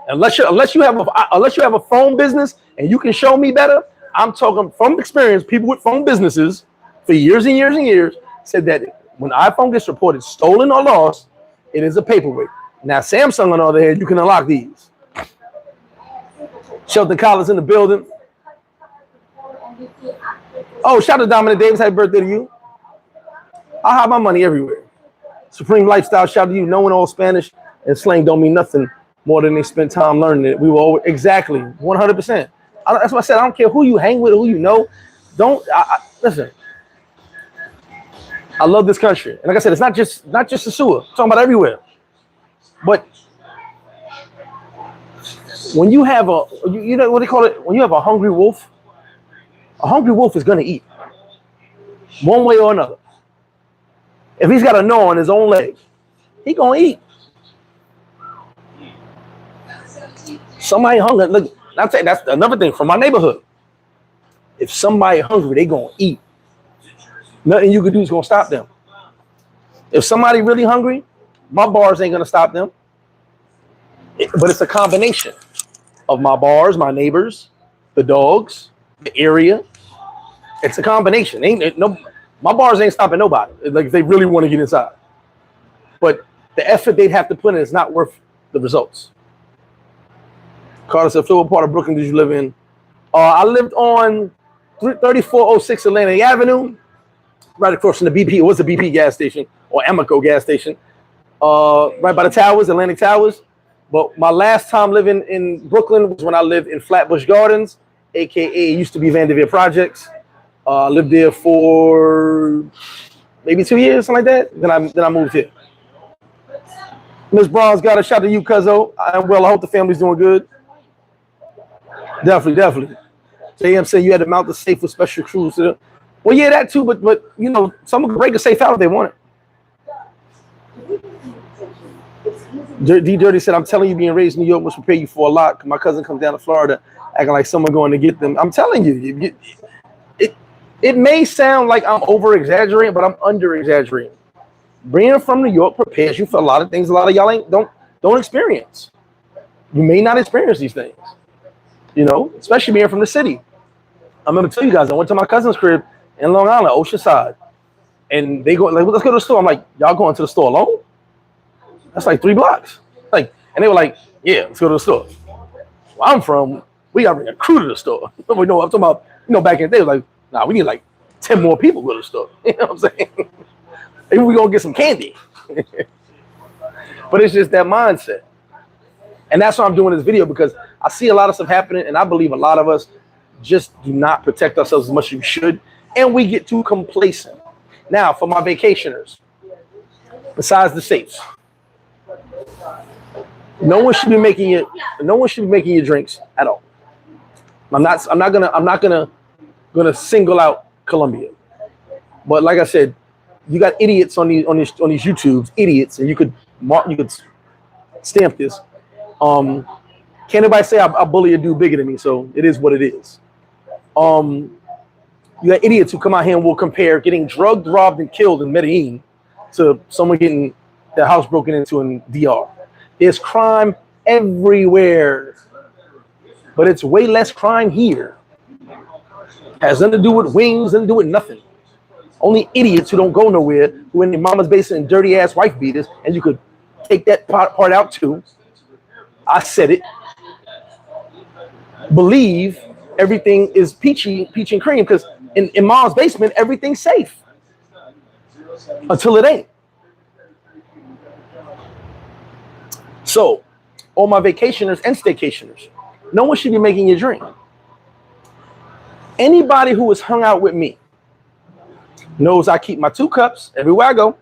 Unless you have a phone business and you can show me better, I'm talking from experience. People with phone businesses for years and years and years said that when iPhone gets reported stolen or lost, it is a paperweight. Now Samsung, on the other hand, you can unlock these. Shelton Collins in the building. Oh, shout out to Dominic Davis. Happy birthday to you. I have my money everywhere. Supreme Lifestyle, shout out to you. Knowing all Spanish and slang don't mean nothing more than they spend time learning it. We will always, exactly 100%. That's what I said. I don't care who you hang with, who you know. Listen. I love this country, and like I said, it's not just Sosua. I'm talking about everywhere. But when you have you know what they call it? When you have a hungry wolf is gonna eat one way or another. If he's got a gnaw on his own leg, he gonna eat. Somebody hungry. Look, I'm saying that's another thing from my neighborhood. If somebody hungry, they gonna eat. Nothing you can do is gonna stop them. If somebody really hungry, my bars ain't gonna stop them. But it's a combination of my bars, my neighbors, the dogs, the area. It's a combination. My bars ain't stopping nobody. Like if they really want to get inside. But the effort they'd have to put in is not worth the results. Carter said, "Phil, what part of Brooklyn did you live in?" I lived on 3406 Atlantic Avenue, right across from the BP. It was the BP gas station or Amoco gas station, right by the towers, Atlantic Towers. But my last time living in Brooklyn was when I lived in Flatbush Gardens, aka used to be Vanderveer Projects. Lived there for maybe 2 years, something like that. Then I moved here. Miss Brown's got a shout to you, Cuzzo. I'm well. I hope the family's doing good. Definitely. JM said you had to mount the safe with special crews. Well, yeah, that too. But you know, someone can break a safe out if they want it. D Dirty said, "I'm telling you, being raised in New York must prepare you for a lot. My cousin comes down to Florida, acting like someone going to get them. I'm telling you, it may sound like I'm over exaggerating, but I'm under exaggerating. Being from New York prepares you for a lot of things. A lot of y'all don't experience. You may not experience these things, you know, especially being from the city. I remember telling you guys, I went to my cousin's crib in Long Island, Oceanside, and they go like, "Let's go to the store." I'm like, "Y'all going to the store alone? That's like 3 blocks." Like, and they were like, "Yeah, let's go to the store." Where I'm from, we got to bring a crew to the store. We know I'm talking about. You know, back in the day, like, nah, we need like 10 more people to go to the store. You know what I'm saying? Maybe we gonna get some candy. But it's just that mindset. And that's why I'm doing this video, because I see a lot of stuff happening, and I believe a lot of us just do not protect ourselves as much as we should, and we get too complacent. Now, for my vacationers, besides the safes, no one should be making your drinks at all. I'm not gonna single out Colombia, but like I said, you got idiots on these YouTubes, idiots, and you could stamp this. Can't anybody say I bully a dude bigger than me? So it is what it is. You got idiots who come out here and will compare getting drugged, robbed, and killed in Medellin to someone getting their house broken into in DR. There's crime everywhere, but it's way less crime here. Has nothing to do with wings, nothing to do with nothing. Only idiots who don't go nowhere, who in their mama's basement and dirty ass wife beaters, and you could take that part out too. I said it. Believe everything is peach and cream, because in mom's basement everything's safe until it ain't. So, all my vacationers and staycationers, no one should be making you drink. Anybody who has hung out with me knows I keep my 2 cups everywhere I go.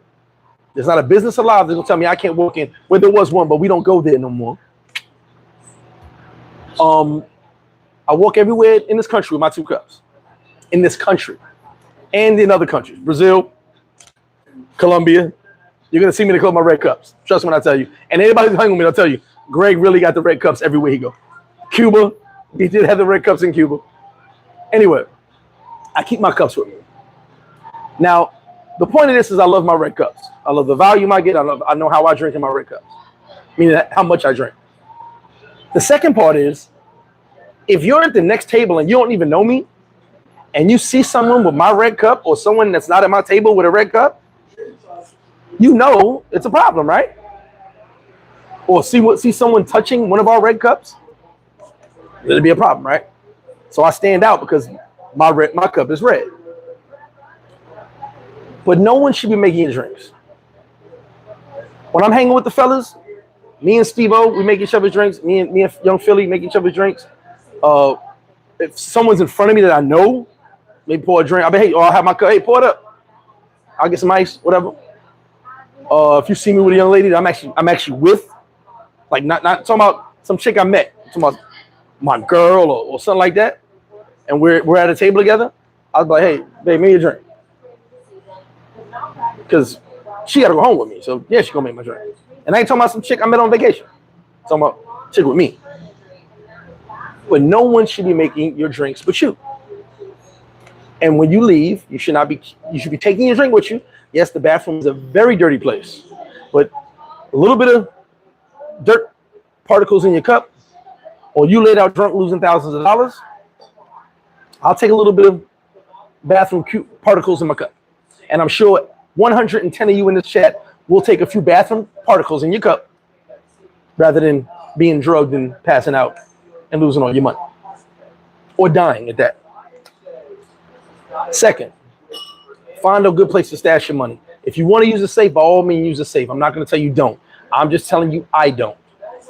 There's not a business alive that's gonna tell me I can't walk in. Well, there was one, but we don't go there no more. I walk everywhere in this country with my 2 cups. In this country. And in other countries. Brazil, Colombia. You're gonna see me in the club with my red cups. Trust me when I tell you. And anybody who's hanging with me, I'll tell you, Greg really got the red cups everywhere he go. Cuba, he did have the red cups in Cuba. Anyway, I keep my cups with me. Now, the point of this is I love my red cups. I love the volume I get. I know how I drink in my red cups. Meaning how much I drink. The second part is, if you're at the next table and you don't even know me, and you see someone with my red cup or someone that's not at my table with a red cup, you know it's a problem, right? Or see someone touching one of our red cups, it'll be a problem, right? So I stand out because my cup is red. But no one should be making your drinks. When I'm hanging with the fellas, me and Steve-O, we make each other's drinks. Me and Young Philly make each other's drinks. If someone's in front of me that I know, maybe pour a drink. I'll be, hey, I'll have my cup. Hey, pour it up. I'll get some ice, whatever. If you see me with a young lady that I'm actually with, like not talking about some chick I met, I'm talking about my girl or something like that, and we're at a table together, I'll be like, hey, babe, make me a drink. Because she got to go home with me. So, yeah, she's going to make my drink. And I ain't talking about some chick I met on vacation. I'm talking about chick with me. But no one should be making your drinks but you. And when you leave, you should be taking your drink with you. Yes, the bathroom is a very dirty place. But a little bit of dirt particles in your cup, or you laid out drunk losing thousands of dollars, I'll take a little bit of bathroom particles in my cup. And I'm sure 110 of you in this chat will take a few bathroom particles in your cup rather than being drugged and passing out and losing all your money. Or dying at that. Second, find a good place to stash your money. If you want to use a safe, by all means use a safe. I'm not going to tell you don't. I'm just telling you I don't.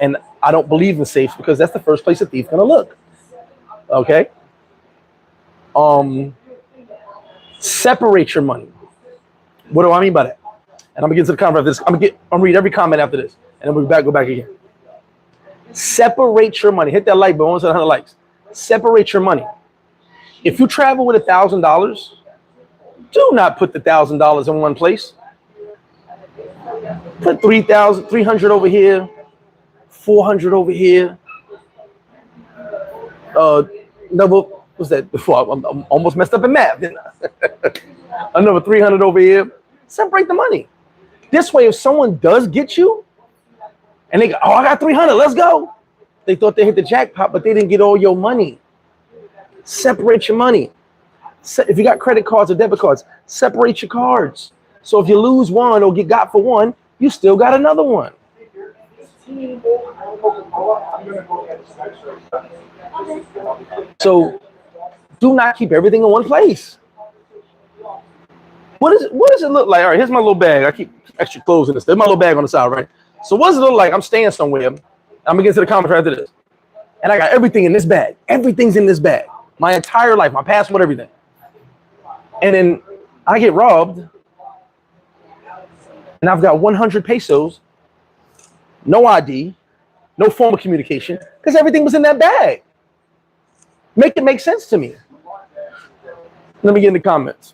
And I don't believe in safes because that's the first place a thief's going to look. Okay? Separate your money. What do I mean by that? And I'm gonna get to the comment after this. I'm gonna read every comment after this, and then we'll go back again. Separate your money. Hit that like button. Almost 100 likes. Separate your money. If you travel with $1,000, do not put the $1,000 in one place. Put 300 over here, 400 over here. What's that? I'm almost messed up in math, didn't I? Another 300 over here. Separate the money. This way, if someone does get you, and they go, oh, I got 300, let's go. They thought they hit the jackpot, but they didn't get all your money. Separate your money. If you got credit cards or debit cards, separate your cards. So if you lose one or get got for one, you still got another one. So do not keep everything in one place. What does it look like? All right, here's my little bag. I keep extra clothes in this. There's my little bag on the side, right? So what does it look like? I'm staying somewhere. I'm gonna get to the comments after this. And I got everything in this bag. Everything's in this bag. My entire life, my passport, everything. And then I get robbed. And I've got 100 pesos, no ID, no form of communication, because everything was in that bag. Make it make sense to me. Let me get in the comments.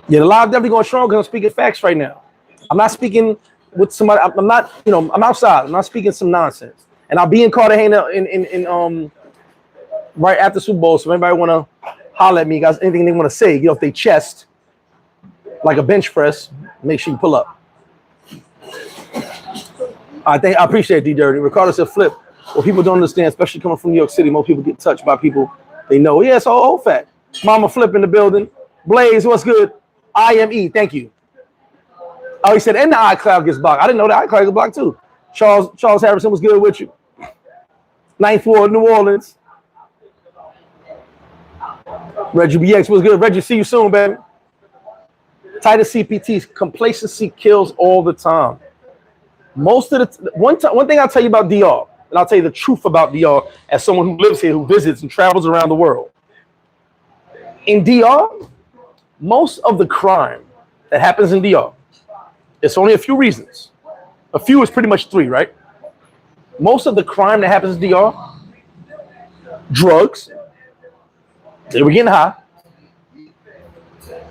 Yeah, the live definitely going strong because I'm speaking facts right now. I'm not speaking with somebody. I'm not, I'm outside. I'm not speaking some nonsense. And I'll be in Cartagena in right after Super Bowl. So if anybody want to holler at me, guys, anything they want to say, get off their chest like a bench press, make sure you pull up. I appreciate it, D Dirty. Regardless of flip, what people don't understand, especially coming from New York City, most people get touched by people they know. Yeah, it's all old fact. Mama Flip in the building. Blaze, what's good? IME, thank you. Oh, he said, and the iCloud gets blocked. I didn't know the iCloud gets blocked too. Charles Harrison was good with you. 9th Ward, New Orleans. Reggie BX was good. Reggie, see you soon, baby. Titus CPT, complacency kills all the time. Most of the one thing I'll tell you about DR, and I'll tell you the truth about DR as someone who lives here, who visits and travels around the world. In DR, most of the crime that happens in DR, it's only a few reasons. A few is pretty much 3, right? Most of the crime that happens in DR, drugs, they were getting high,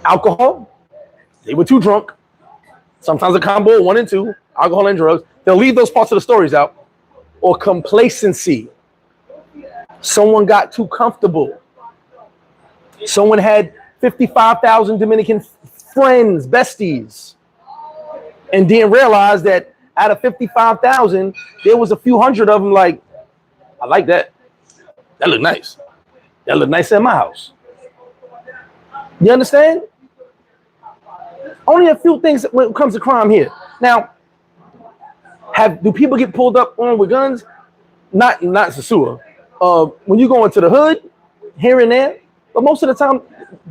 alcohol, they were too drunk, sometimes a combo of 1 and 2, alcohol and drugs. They'll leave those parts of the stories out. Or complacency. Someone got too comfortable. Someone had 55,000 Dominican friends, besties, and didn't realize that out of 55,000, there was a few hundred of them like, I like that. That look nice. That look nice in my house. You understand? Only a few things when it comes to crime here. Now, do people get pulled up on with guns? Not Sosua. When you go into the hood, here and there, but most of the time,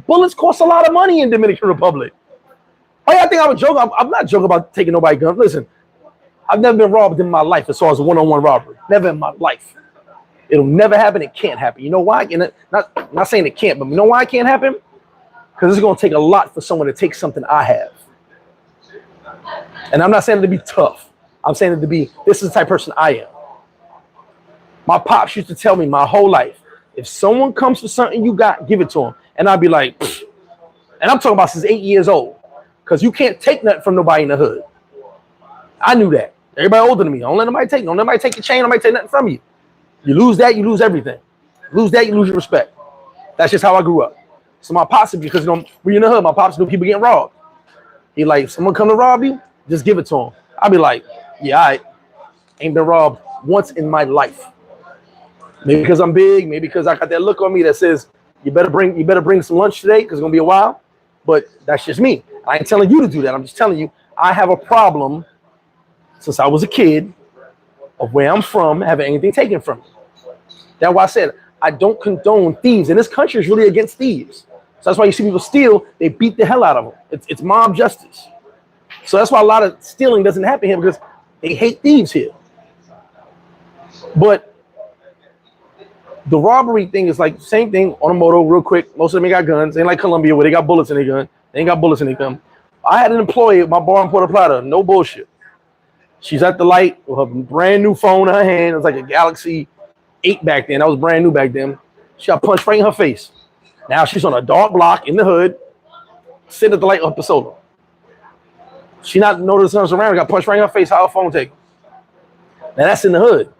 bullets cost a lot of money in Dominican Republic. Oh, yeah, I think I was joking. I'm not joking about taking nobody's gun. Listen, I've never been robbed in my life as far as a one-on-one robbery. Never in my life. It'll never happen. It can't happen. You know why? And not saying it can't, but you know why it can't happen? Because it's going to take a lot for someone to take something I have. And I'm not saying it to be tough. I'm saying it to be, this is the type of person I am. My pops used to tell me my whole life, if someone comes for something you got, give it to them. And I'd be like, pfft. And I'm talking about since 8 years old. Because you can't take nothing from nobody in the hood. I knew that. Everybody older than me. Don't let nobody take. Don't let nobody take your chain. Don't let nobody take nothing from you. You lose that, you lose everything. Lose that, you lose your respect. That's just how I grew up. So my pops, because when you're in the hood, my pops knew people getting robbed. He like, if someone come to rob you, just give it to him. I'd be like, yeah, I ain't been robbed once in my life. Maybe because I'm big, maybe because I got that look on me that says, you better bring some lunch today because it's gonna be a while. But that's just me. I ain't telling you to do that. I'm just telling you, I have a problem since I was a kid of where I'm from, having anything taken from me. That's why I said I don't condone thieves. And this country is really against thieves. So that's why you see people steal, they beat the hell out of them. It's mob justice. So that's why a lot of stealing doesn't happen here, because they hate thieves here. But the robbery thing is like same thing on a moto, real quick. Most of them ain't got guns. Ain't like Colombia where they got bullets in their gun. They ain't got bullets in their gun. I had an employee at my bar in Puerto Plata, no bullshit. She's at the light with her brand new phone in her hand. It was like a Galaxy 8 back then. That was brand new back then. She got punched right in her face. Now she's on a dark block in the hood, sitting at the light up the solar. She not noticing us around, got punched right in her face. How her phone take? Now that's in the hood.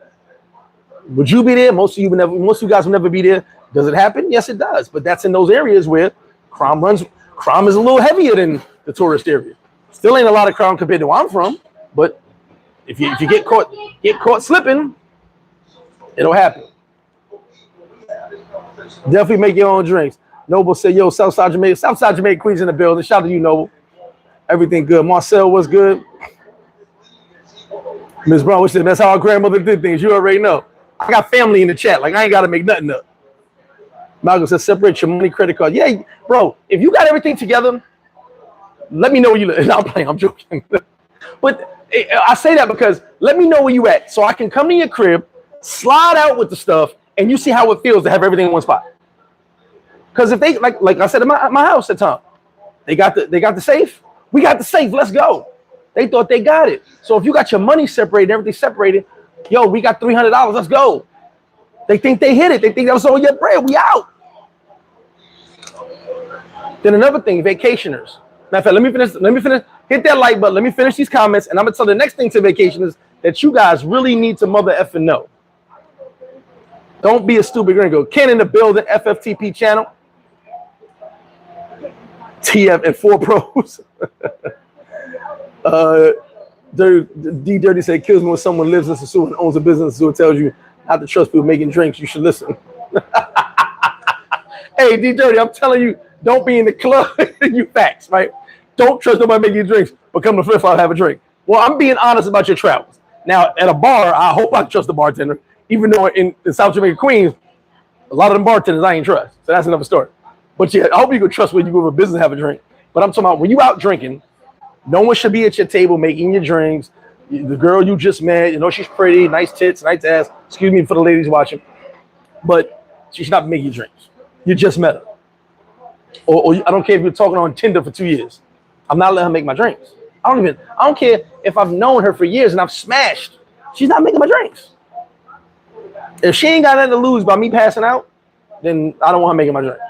Would you be there? Most of you guys will never be there. Does it happen? Yes, it does. But that's in those areas where crime is a little heavier than the tourist area. Still ain't a lot of crime compared to where I'm from, but if you get caught slipping, it'll happen. Definitely make your own drinks. Noble said, yo, Southside Jamaica Queens in the building. Shout out to you, Noble. Everything good. Marcel, what's good? Ms. Brown, what's that's how our grandmother did things. You already know. I got family in the chat. Like, I ain't got to make nothing up. Malcolm says, separate your money, credit card. Yeah, bro, if you got everything together, let me know where you live. No, I'm playing. I'm joking. But I say that because let me know where you at so I can come to your crib, slide out with the stuff, and you see how it feels to have everything in one spot. Because if they, like I said at my house at the time, they got the safe. We got the safe. Let's go. They thought they got it. So if you got your money separated, everything separated, yo, we got $300. Let's go. They think they hit it. They think that was all your bread. We out. Then another thing, vacationers. Matter of fact, let me finish. Hit that like button. Let me finish these comments, and I'm gonna tell the next thing to vacationers that you guys really need to mother effing know. Don't be a stupid gringo. Ken in the building, FFTP channel. TF and 4 pros. D Dirty said, kills me when someone lives in Sosua and owns a business who tells you not to trust people making drinks. You should listen. Hey, D Dirty, I'm telling you, don't be in the club. You facts, right? Don't trust nobody making drinks, but come to FlipFlop, have a drink. Well, I'm being honest about your travels. Now, at a bar, I hope I trust the bartender, even though in South Jamaica, Queens, a lot of them bartenders I ain't trust. So that's another story. But yeah, I hope you can trust when you go to a business and have a drink. But I'm talking about when you out drinking, no one should be at your table making your drinks, The girl you just met, you know she's pretty, nice tits, nice ass. Excuse me for the ladies watching, but she's not making you drinks. You just met her. Or I don't care if you're talking on Tinder for 2 years. I'm not letting her make my drinks. I don't care if I've known her for years and I've smashed. She's not making my drinks. If she ain't got nothing to lose by me passing out, then I don't want her making my drinks.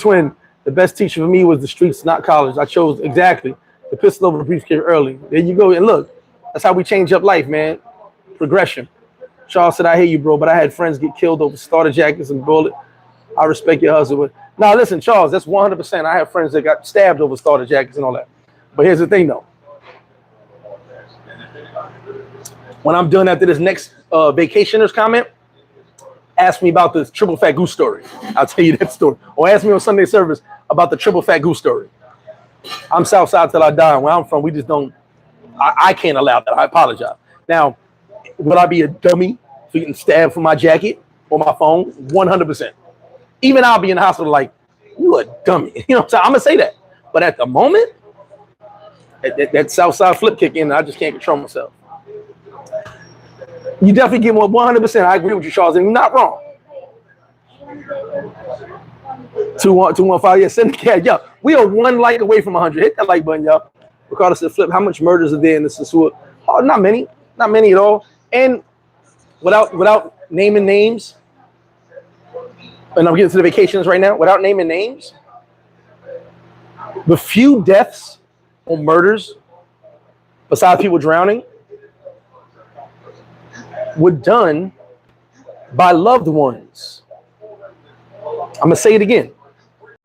Twin, the best teacher for me was the streets, not college. I chose exactly the pistol over the briefcase early. There you go. And look, that's how we change up life, man. Progression. Charles said, I hear you, bro, but I had friends get killed over starter jackets and bullet. I respect your hustle. Now, listen, Charles, that's 100%. I have friends that got stabbed over starter jackets and all that. But here's the thing, though. When I'm done after this next vacationer's comment, ask me about the triple fat goose story. I'll tell you that story. Or ask me on Sunday service about the triple fat goose story. I'm Southside till I die. Where I'm from, we just don't. I can't allow that. I apologize. Now, would I be a dummy for getting stabbed for my jacket or my phone? 100%. Even I'll be in the hospital like, you a dummy. You know what I'm saying? I'm going to say that. But at the moment, that Southside flip kick in, I just can't control myself. You definitely get 100%. I agree with you, Charles, and you're not wrong. 215, yeah, send the cat. Yo, we are 1 like away from 100. Hit that like button, y'all. Ricardo said, Flip, how much murders are there in the Sosua? Oh, not many at all. And without naming names, and I'm getting to the vacations right now, without naming names, the few deaths or murders, besides people drowning, were done by loved ones. I'm going to say it again.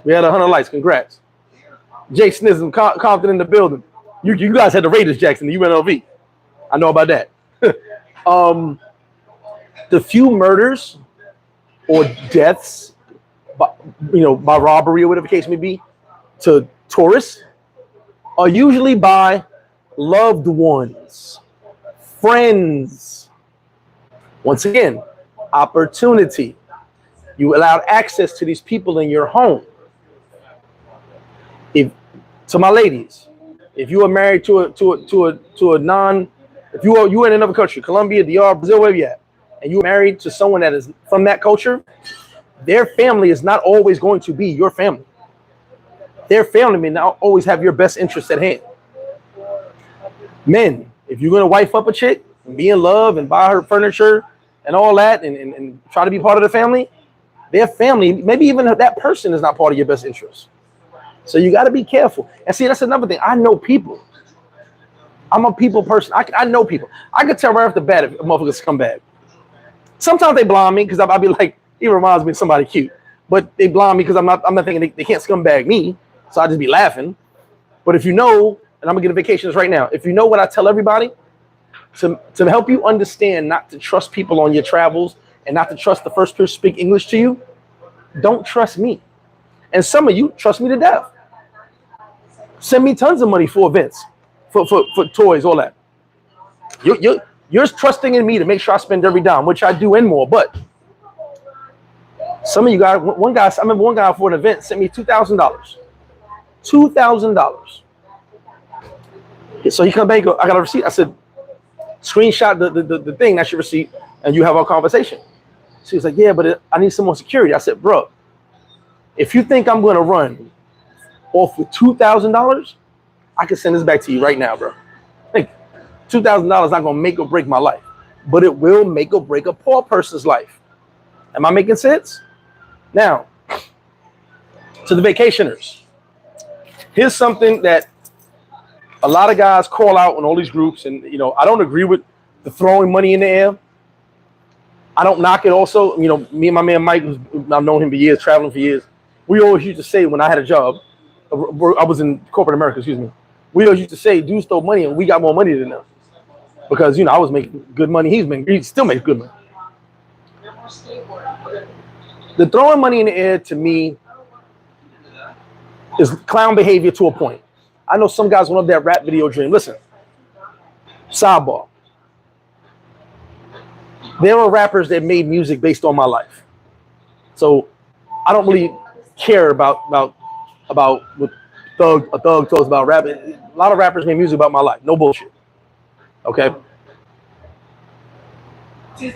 We had 100 likes. Congrats. Jay Snism, Compton in the building. You guys had the Raiders, Jackson, the UNLV. I know about that. The few murders or deaths, by robbery or whatever the case may be, to tourists are usually by loved ones, friends. Once again, opportunity. You allowed access to these people in your home. To my ladies, if you are married to a non, if you are in another country, Colombia, DR, Brazil, wherever you at, and you're married to someone that is from that culture, their family is not always going to be your family. Their family may not always have your best interests at hand. Men, if you're gonna wife up a chick and be in love and buy her furniture and all that and try to be part of the family, their family, maybe even that person is not part of your best interest. So you got to be careful. And see, that's another thing. I know people. I'm a people person. I know people. I could tell right off the bat if a motherfucker's scumbag. Sometimes they blind me because I'll be like, he reminds me of somebody cute. But they blind me because I'm not thinking they can't scumbag me. So I just be laughing. But if you know, and I'm going to get a vacations right now. If you know what I tell everybody, to help you understand not to trust people on your travels and not to trust the first person to speak English to you, don't trust me. And some of you trust me to death. Send me tons of money for events, for toys, all that. You're trusting in me to make sure I spend every dime, which I do and more. But some of you guys, I remember one guy for an event sent me $2,000. $2,000. So he come back, I got a receipt. I said, screenshot the thing, that's your receipt, and you have our conversation. She was like, yeah, but I need some more security. I said, bro, if you think I'm going to run off with $2,000, I can send this back to you right now, bro. Like, $2,000 is not going to make or break my life, but it will make or break a poor person's life. Am I making sense? Now, to the vacationers, here's something that a lot of guys call out on all these groups, and I don't agree with the throwing money in the air. I don't knock it also. Me and my man Mike, I've known him for years, traveling for years. We always used to say when I had a job, I was in corporate America, excuse me. We always used to say, dudes stole money and we got more money than them. Because, I was making good money. He still makes good money. The throwing money in the air to me is clown behavior to a point. I know some guys want that rap video dream. Listen, sidebar. There are rappers that made music based on my life. So I don't really care about what a thug talks about rapping. A lot of rappers made music about my life. No bullshit. Okay.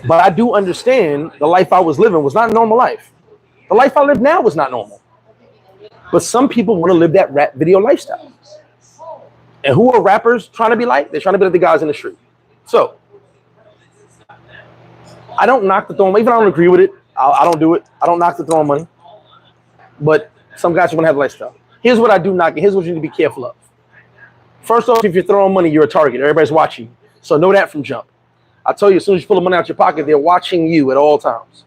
But I do understand the life I was living was not a normal life. The life I live now was not normal. But some people want to live that rap video lifestyle. And who are rappers trying to be like? They're trying to be like the guys in the street. So I don't knock the throwing, even I don't agree with it. I don't do it. I don't knock the throwing money. But some guys want to have a lifestyle. Here's what I do knock, and here's what you need to be careful of. First off, if you're throwing money, you're a target. Everybody's watching you. So know that from jump. I tell you, as soon as you pull the money out your pocket, they're watching you at all times.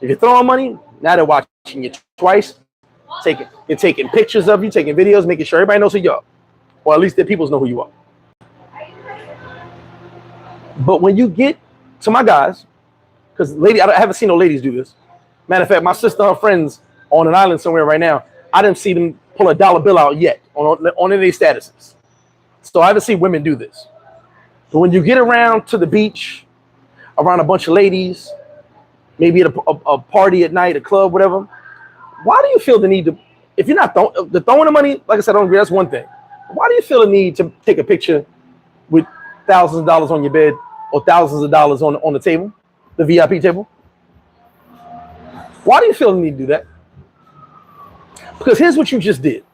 If you're throwing money, now they're watching you twice. They're taking pictures of you, taking videos, making sure everybody knows who you are. Or at least their people know who you are. But when you get to my guys, because I haven't seen no ladies do this. Matter of fact, my sister and her friends on an island somewhere right now, I didn't see them pull a dollar bill out yet on any statuses. So I haven't seen women do this. But when you get around to the beach, around a bunch of ladies, maybe at a party at night, a club, whatever, why do you feel the need to, if you're not throwing the money, like I said, I don't agree, that's one thing. Why do you feel the need to take a picture with thousands of dollars on your bed or thousands of dollars on the table, the VIP table? Why do you feel the need to do that? Because here's what you just did.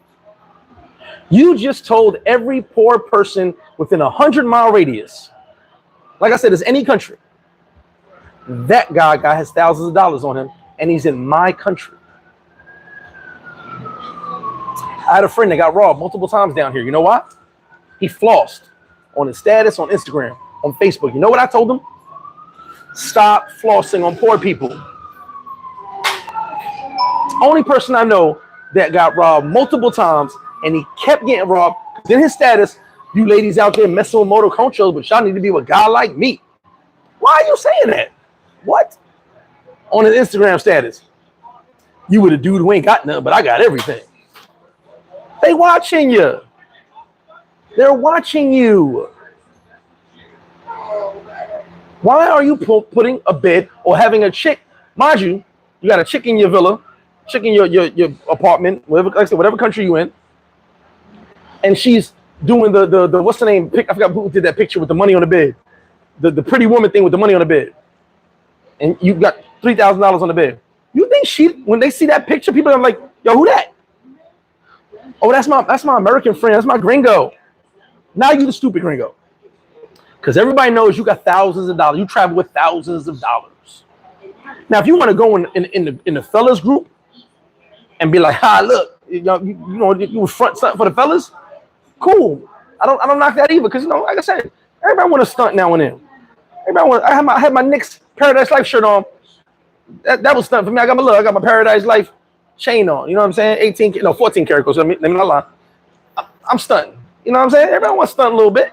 You just told every poor person within a 100-mile radius, like I said, it's any country, that guy has thousands of dollars on him, and he's in my country. I had a friend that got robbed multiple times down here. You know why? He flossed on his status, on Instagram, on Facebook. You know what I told him? Stop flossing on poor people. Only person I know that got robbed multiple times, and he kept getting robbed. Then his status, you ladies out there messing with motor controls, but y'all need to be with a guy like me. Why are you saying that? What? On his Instagram status. You with a dude who ain't got nothing, but I got everything. They watching you. They're watching you. Why are you putting a bed or having a chick? Mind you, you got a chick in your villa, chick in your apartment, whatever, like I said, whatever country you in, and she's doing the what's the name? I forgot who did that picture with the money on the bed. The pretty woman thing with the money on the bed. And you got $3,000 on the bed. You think when they see that picture, people are like, yo, who that? Oh, that's my American friend. That's my Gringo. Now you the stupid Gringo. Because everybody knows you got thousands of dollars. You travel with thousands of dollars. Now, if you want to go in the fellas group and be like, look, you front something for the fellas, cool. I don't knock that either, because like I said, everybody want to stunt now and then. I had my Knicks Paradise Life shirt on. That was stunt for me. I got my Paradise Life chain on. You know what I'm saying? 14 karat. So let me not lie. I'm stunting. You know what I'm saying? Everybody wants to stunt a little bit.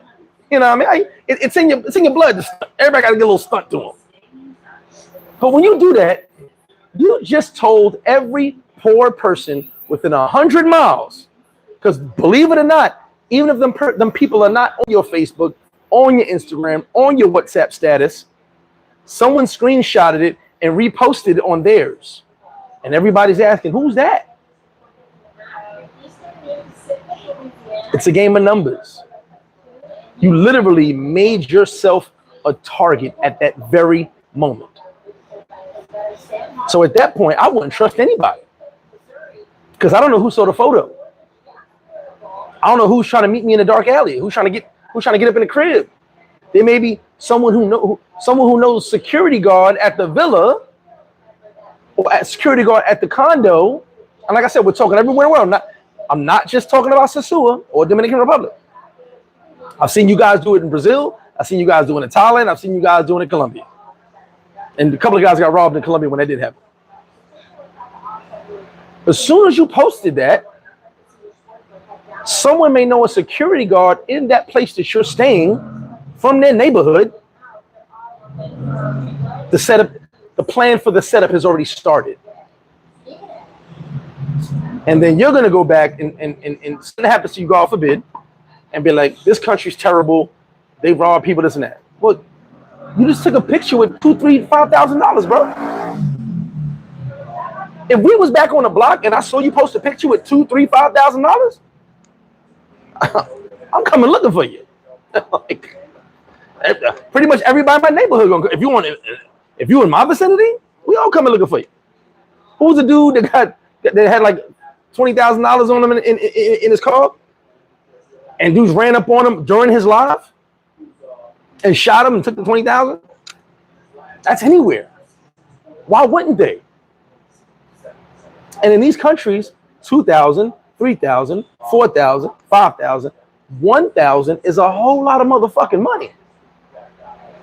You know what I mean? It's in your blood to stunt. Everybody got to get a little stunt to them. But when you do that, you just told every poor person within 100 miles, because believe it or not, even if them people are not on your Facebook, on your Instagram, on your WhatsApp status, someone screenshotted it and reposted it on theirs. And everybody's asking, who's that? It's a game of numbers. You literally made yourself a target at that very moment. So at that point, I wouldn't trust anybody, because I don't know who saw the photo. I don't know who's trying to meet me in a dark alley, who's trying to get up in the crib. There may be someone who knows security guard at the villa, or at security guard at the condo. And like I said, we're talking everywhere in the world. I'm not just talking about Sosua or Dominican Republic. I've seen you guys do it in Brazil. I've seen you guys do it in Thailand. I've seen you guys do it in Colombia. And a couple of guys got robbed in Colombia when that did happen. As soon as you posted that, someone may know a security guard in that place that you're staying from their neighborhood. The plan for the setup has already started. And then you're going to go back and something happens to you, God forbid, and be like, this country's terrible. They rob people, this and that. Well, you just took a picture with $2,000, $3,000, $5,000, bro. If we was back on the block and I saw you post a picture with $2,000, $3,000, $5,000, I'm coming looking for you. Pretty much everybody in my neighborhood gonna. If you in my vicinity, we all coming looking for you. Who was the dude that had like $20,000 on him in his car, and dudes ran up on him during his live and shot him and took the 20,000? That's anywhere. Why wouldn't they? And in these countries, 2,000, 3,000, 4,000, 5,000, 1,000 is a whole lot of motherfucking money.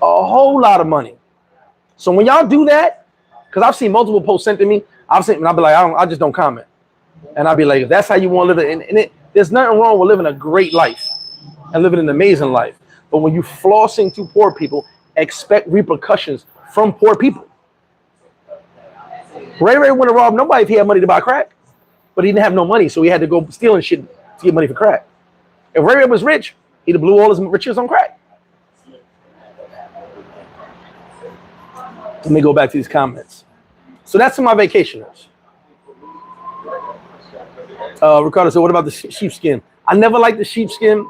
A whole lot of money. So when y'all do that, because I've seen multiple posts sent to me, I'll be like, I just don't comment. And I'll be like, if that's how you want to live it, and there's nothing wrong with living a great life and living an amazing life. But when you flossing to poor people, expect repercussions from poor people. Ray wouldn't have robbed nobody if he had money to buy crack, but he didn't have no money, so he had to go stealing shit to get money for crack. If Ray was rich, he'd have blew all his riches on crack. Let me go back to these comments. So that's in my vacationers. Ricardo said, what about the sheepskin? I never liked the sheepskin,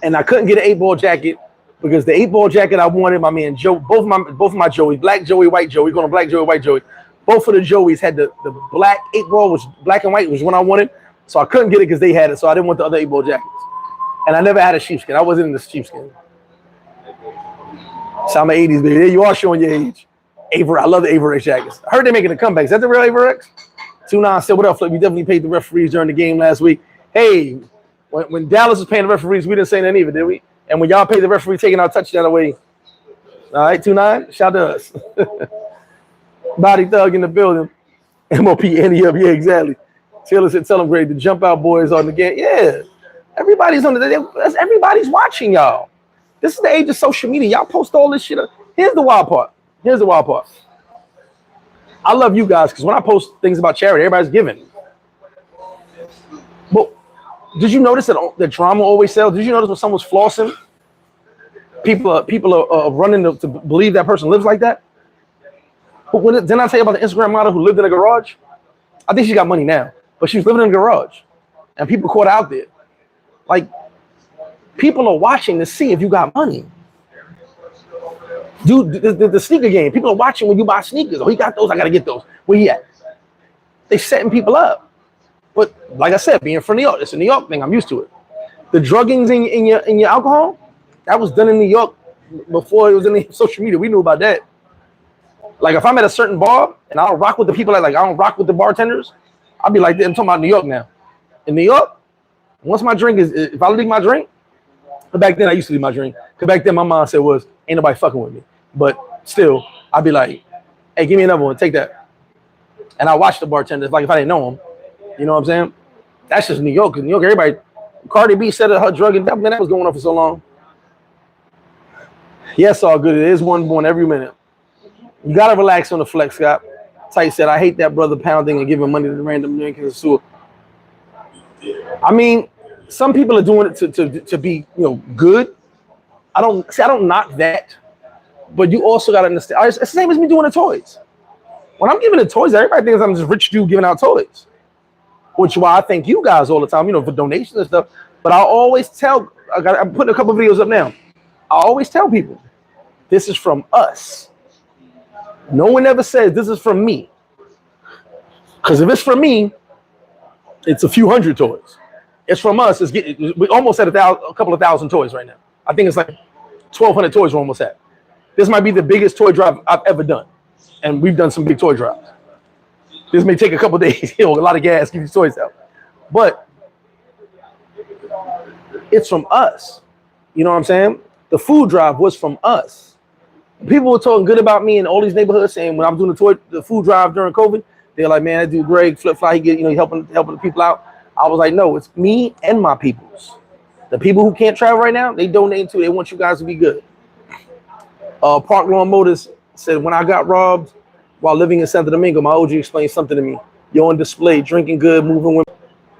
and I couldn't get an 8-ball jacket because the 8-ball jacket I wanted, my man Joe, both of my Joey, black Joey, white Joey, going to black Joey, white Joey. Both of the Joeys had the black 8-ball, which black and white was one I wanted. So I couldn't get it because they had it. So I didn't want the other 8-ball jackets. And I never had a sheepskin. I wasn't in the sheepskin. So I'm an 80s baby. There you are showing your age. Averex, I love the Averex jackets. I heard they're making a comeback. Is that the real Averex? 29 said, what up, Flip? You definitely paid the referees during the game last week. Hey, when Dallas was paying the referees, we didn't say nothing either, did we? And when y'all paid the referee taking our touchdown away, all right, 29, shout to us. Body Thug in the building. MOP, Andy up, yeah, exactly. Taylor said, tell them, Greg, the jump out boys on the game. Yeah, everybody's everybody's watching y'all. This is the age of social media. Y'all post all this shit up. Here's the wild part. I love you guys because when I post things about charity, everybody's giving. But did you notice that the drama always sells? Did you notice when someone's flossing, people are running to believe that person lives like that? But didn't I tell you about the Instagram model who lived in a garage? I think she got money now, but she was living in a garage, and people caught out there. Like, people are watching to see if you got money. Dude, the sneaker game, people are watching when you buy sneakers. Oh, he got those, I gotta get those. Where he at? They setting people up. But like I said, being from New York, it's a New York thing. I'm used to it. The druggings in your alcohol, that was done in New York before it was in the social media. We knew about that. Like if I'm at a certain bar and I don't rock with the people, like I don't rock with the bartenders, I'll be like, I'm talking about New York now. In New York, once my drink is, if I leave my drink, back then I used to leave my drink. Because back then my mom said was, ain't nobody fucking with me. But still, I'd be like, hey, give me another one, take that. And I watch the bartenders like if I didn't know them. You know what I'm saying? That's just New York. Because New York, everybody, Cardi B said her drug and that was going on for so long. Yes, all good. It is one born every minute. You got to relax on the flex, Scott. Tight said, I hate that brother pounding and giving money to the random drinkers. So, I mean, some people are doing it to be, good. I don't knock that. But you also got to understand, it's the same as me doing the toys. When I'm giving the toys, everybody thinks I'm just rich dude giving out toys. Which is why I thank you guys all the time, for donations and stuff. But I always tell, I'm putting a couple videos up now. I always tell people, this is from us. No one ever says this is from me. Because if it's from me, it's a few hundred toys. It's from us. We almost at a couple of thousand toys right now. I think it's like 1,200 toys we're almost at. This might be the biggest toy drive I've ever done. And we've done some big toy drives. This may take a couple of days, a lot of gas, get these toys out. But it's from us. You know what I'm saying? The food drive was from us. People were talking good about me in all these neighborhoods, saying when I'm doing the food drive during COVID, they're like, man, that dude Greg FlipFlop, he helping the people out. I was like, no, it's me and my peoples. The people who can't travel right now, they donate too. They want you guys to be good. Park Lawn Motors said, when I got robbed while living in Santo Domingo, my OG explained something to me. You're on display, drinking good, moving women.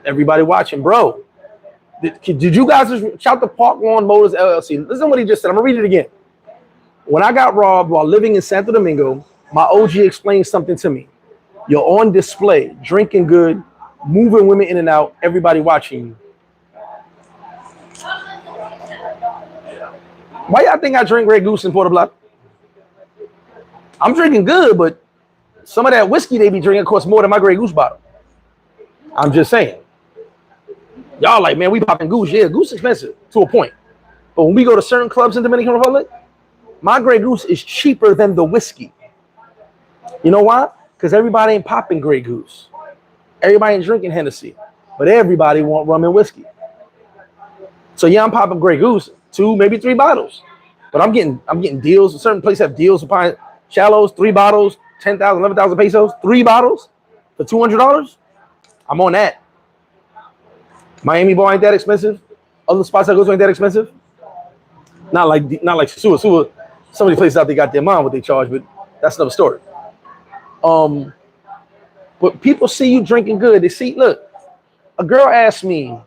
Everybody watching, bro. Did you guys just shout the Park Lawn Motors LLC? Listen to what he just said. I'm going to read it again. When I got robbed while living in Santo Domingo, my OG explained something to me. You're on display, drinking good, moving women in and out, everybody watching you. Why y'all think I drink Grey Goose in Puerto? I'm drinking good, but some of that whiskey they be drinking costs more than my Grey Goose bottle. I'm just saying. Y'all like, man, we popping Goose. Yeah, Goose expensive to a point. But when we go to certain clubs in Dominican Republic, my Grey Goose is cheaper than the whiskey. You know why? Because everybody ain't popping Grey Goose. Everybody ain't drinking Hennessy. But everybody want rum and whiskey. So yeah, I'm popping Grey Goose, 2, maybe 3 bottles. But I'm getting deals. Certain places have deals for buying shallows, 3 bottles, 10,000, 11,000 pesos, 3 bottles for $200. I'm on that. Miami bar ain't that expensive. Other spots I go to ain't that expensive. Not like Sosua. Some of these places out there got their mind what they charge, but that's another story. But people see you drinking good. They see, look, a girl asked me,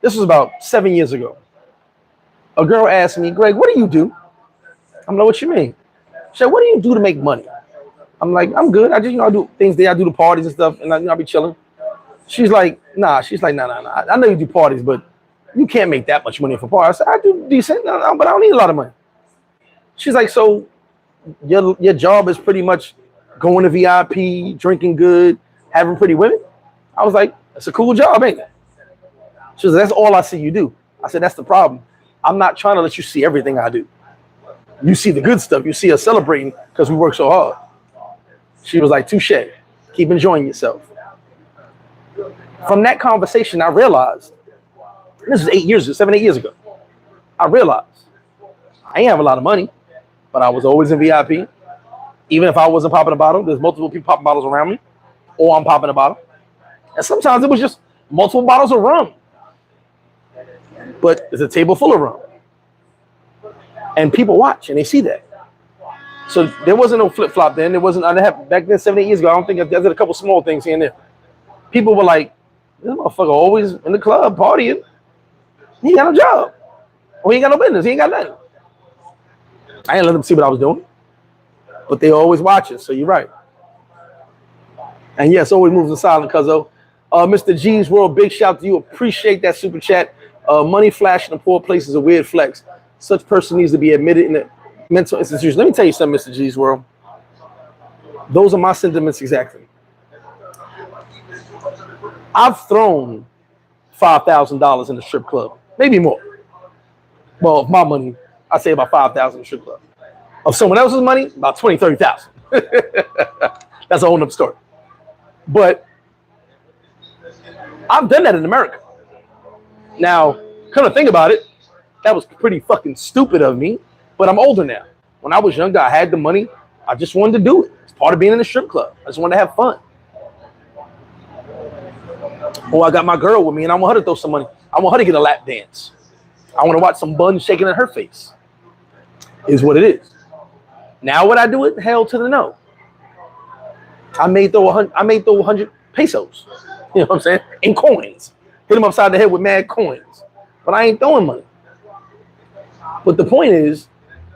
this was about 7 years ago. A girl asked me, Greg, what do you do? I'm like, what you mean? She said, what do you do to make money? I'm like, I'm good. I just, I do things there. I do the parties and stuff, and I be chilling. She's like, nah. I know you do parties, but you can't make that much money for parties. I said, I do decent, but I don't need a lot of money. She's like, so your job is pretty much going to VIP, drinking good, having pretty women? I was like, that's a cool job, ain't it? She said, that's all I see you do. I said, that's the problem. I'm not trying to let you see everything I do. You see the good stuff. You see us celebrating because we work so hard. She was like, touche. Keep enjoying yourself. From that conversation, I realized, this is 7, 8 years ago. I realized I ain't have a lot of money, but I was always in VIP. Even if I wasn't popping a bottle, there's multiple people popping bottles around me, or I'm popping a bottle. And sometimes it was just multiple bottles of rum. But there's a table full of rum. And people watch and they see that. So there wasn't no flip-flop then. I didn't have, back then, 7, 8 years ago, I don't think I did a couple small things here and there. People were like, this motherfucker always in the club partying. He ain't got no job. Or he ain't got no business. He ain't got nothing. I ain't let them see what I was doing. But they always watching, so you're right. And yes, always moves in silent, cuzzo. Mr. G's World, big shout to you. Appreciate that super chat. Money flash in a poor place is a weird flex. Such person needs to be admitted in a mental institution. Let me tell you something, Mr. G's World. Those are my sentiments exactly. I've thrown $5,000 in the strip club, maybe more. Well, of my money, I say about $5,000 in the strip club. Of someone else's money, about 20, 30,000. That's a whole nother story. But I've done that in America. Now, come to think about it, that was pretty fucking stupid of me, but I'm older now. When I was younger, I had the money. I just wanted to do it. It's part of being in the strip club. I just wanted to have fun. Or I got my girl with me and I want her to throw some money. I want her to get a lap dance. I want to watch some buns shaking in her face. Is what it is. Now would I do it? Hell to the no. I may throw 100 pesos. You know what I'm saying? In coins. Hit them upside the head with mad coins. But I ain't throwing money. But the point is,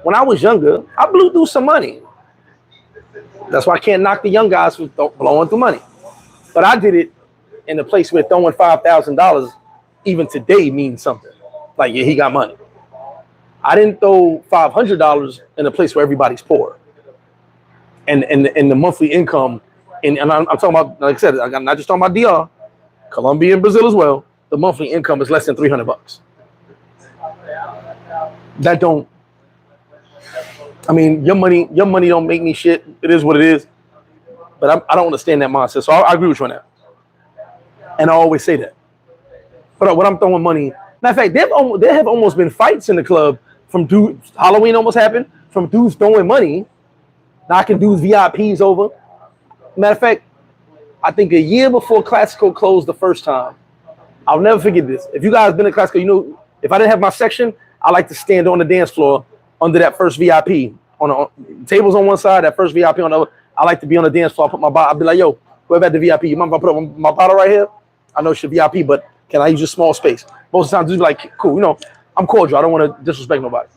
when I was younger, I blew through some money. That's why I can't knock the young guys for blowing through money. But I did it in a place where throwing $5,000 even today means something. Like, yeah, he got money. I didn't throw $500 in a place where everybody's poor. And the monthly income, and I'm talking about, like I said, I'm not just talking about DR, Colombia and Brazil as well. The monthly income is less than $300. That don't, I mean, your money don't make me shit. It is what it is. But I don't understand that mindset. So I agree with you on that. And I always say that. But when I'm throwing money, matter of fact, there have almost been fights in the club from dudes. Halloween almost happened from dudes throwing money, knocking dudes VIPs over. Matter of fact, I think a year before Classico closed the first time, I'll never forget this. If you guys been to Classico, you know, if I didn't have my section, I like to stand on the dance floor under that first VIP. On the tables on one side, that first VIP on the other. I like to be on the dance floor. I put my bottle. I'll be like, yo, whoever had the VIP, you mind if I put up my bottle right here? I know it's your VIP, but can I use your small space? Most of the time, dudes be like, cool, you know, I'm cordial. I don't want to disrespect nobody.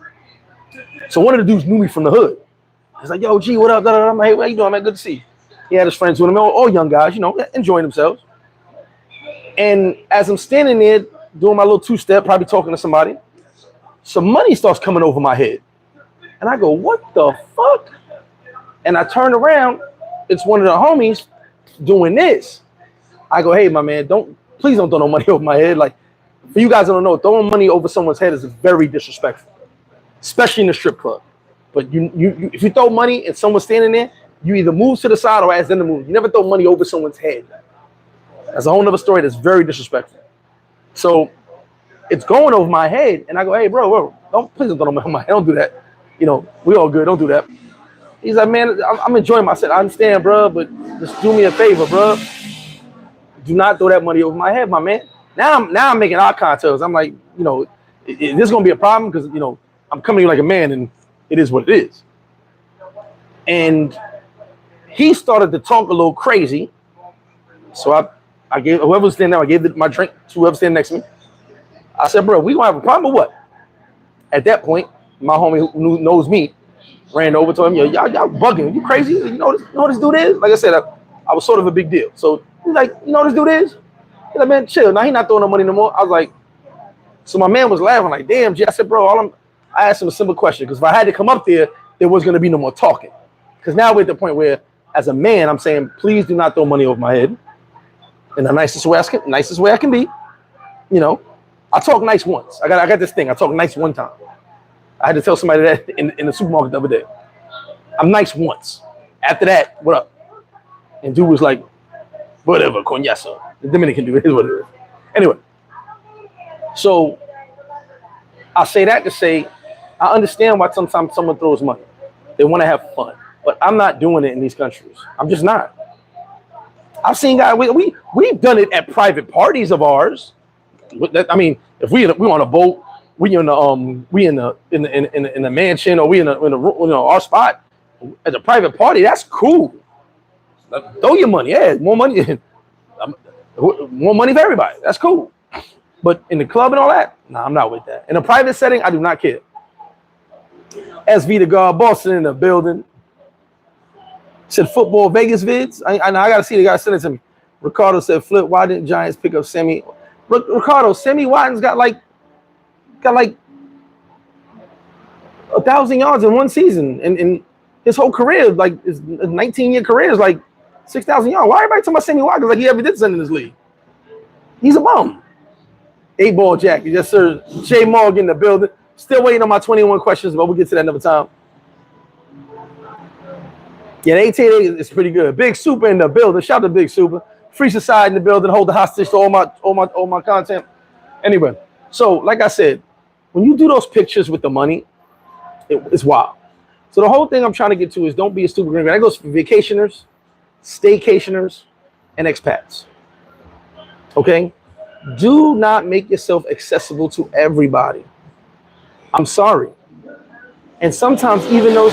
So one of the dudes knew me from the hood. He's like, yo, G, what up? I'm like, hey, what you doing, man? Good to see you. He had his friends with him, all young guys, you know, enjoying themselves. And as I'm standing there doing my little two-step, probably talking to somebody, some money starts coming over my head. And I go, what the fuck? And I turn around, it's one of the homies doing this. I go, hey, my man, please don't throw no money over my head. Like, for you guys that don't know, throwing money over someone's head is very disrespectful, especially in the strip club. But if you throw money and someone's standing there, you either move to the side or ask them to move. You never throw money over someone's head. That's a whole nother story that's very disrespectful. So it's going over my head, and I go, hey, bro, please don't throw no money over my head. Don't do that. You know, we all good. Don't do that. He's like, man, I'm enjoying myself. I understand, bro, but just do me a favor, bro. Do not throw that money over my head, my man. Now I'm making eye contact. I'm like, you know, is this gonna be a problem? Because, you know, I'm coming to you like a man, and it is what it is. And he started to talk a little crazy. So I gave whoever was standing there, I gave my drink to whoever standing next to me. I said, bro, we gonna have a problem or what? At that point, my homie who knows me ran over to him. Yo, y'all bugging. You crazy? You know this dude is? Like I said, I was sort of a big deal. So he's like, you know this dude is? He's like, man, chill. Now he not throwing no money no more. I was like, so my man was laughing like, damn, G. I said, bro, I asked him a simple question, because if I had to come up there was going to be no more talking. Because now we're at the point where, as a man, I'm saying, please do not throw money over my head in the nicest way I can be. You know, I talk nice once. I got this thing. I talk nice one time. I had to tell somebody that in the supermarket the other day. I'm nice once. After that, what up? And dude was like, whatever, coñazo. The Dominican dude, is what it is. Anyway, so I say that to say, I understand why sometimes someone throws money. They want to have fun. But I'm not doing it in these countries. I'm just not. I've seen guys, we've done it at private parties of ours. I mean, if we on a boat, we in the mansion, or we in our spot at a private party, that's cool. Throw your money, yeah, more money for everybody. That's cool. But in the club and all that, nah, I'm not with that. In a private setting, I do not care. SV the God Boston in the building. Said football Vegas vids. I gotta see. They gotta send it to me. Ricardo said, Flip, why didn't Giants pick up Sammy? Ricardo, Sammy Watkins got like 1,000 yards in one season, and his whole career, like his 19-year career, is like 6,000 yards. Why everybody talking about Sammy Watkins like he ever did something in this league? He's a bum. 8-ball jacket, yes sir. Jay Morgan in the building. Still waiting on my 21 questions, but we'll get to that another time. Yeah, the 88 is pretty good. Big Super in the building. Shout out to Big Super. Free Society in the building. Hold the hostage to all my content. Anyway, so like I said, when you do those pictures with the money, it's wild. So the whole thing I'm trying to get to is don't be a stupid gringo. That goes for vacationers, staycationers, and expats. Okay? Do not make yourself accessible to everybody. I'm sorry. And sometimes even those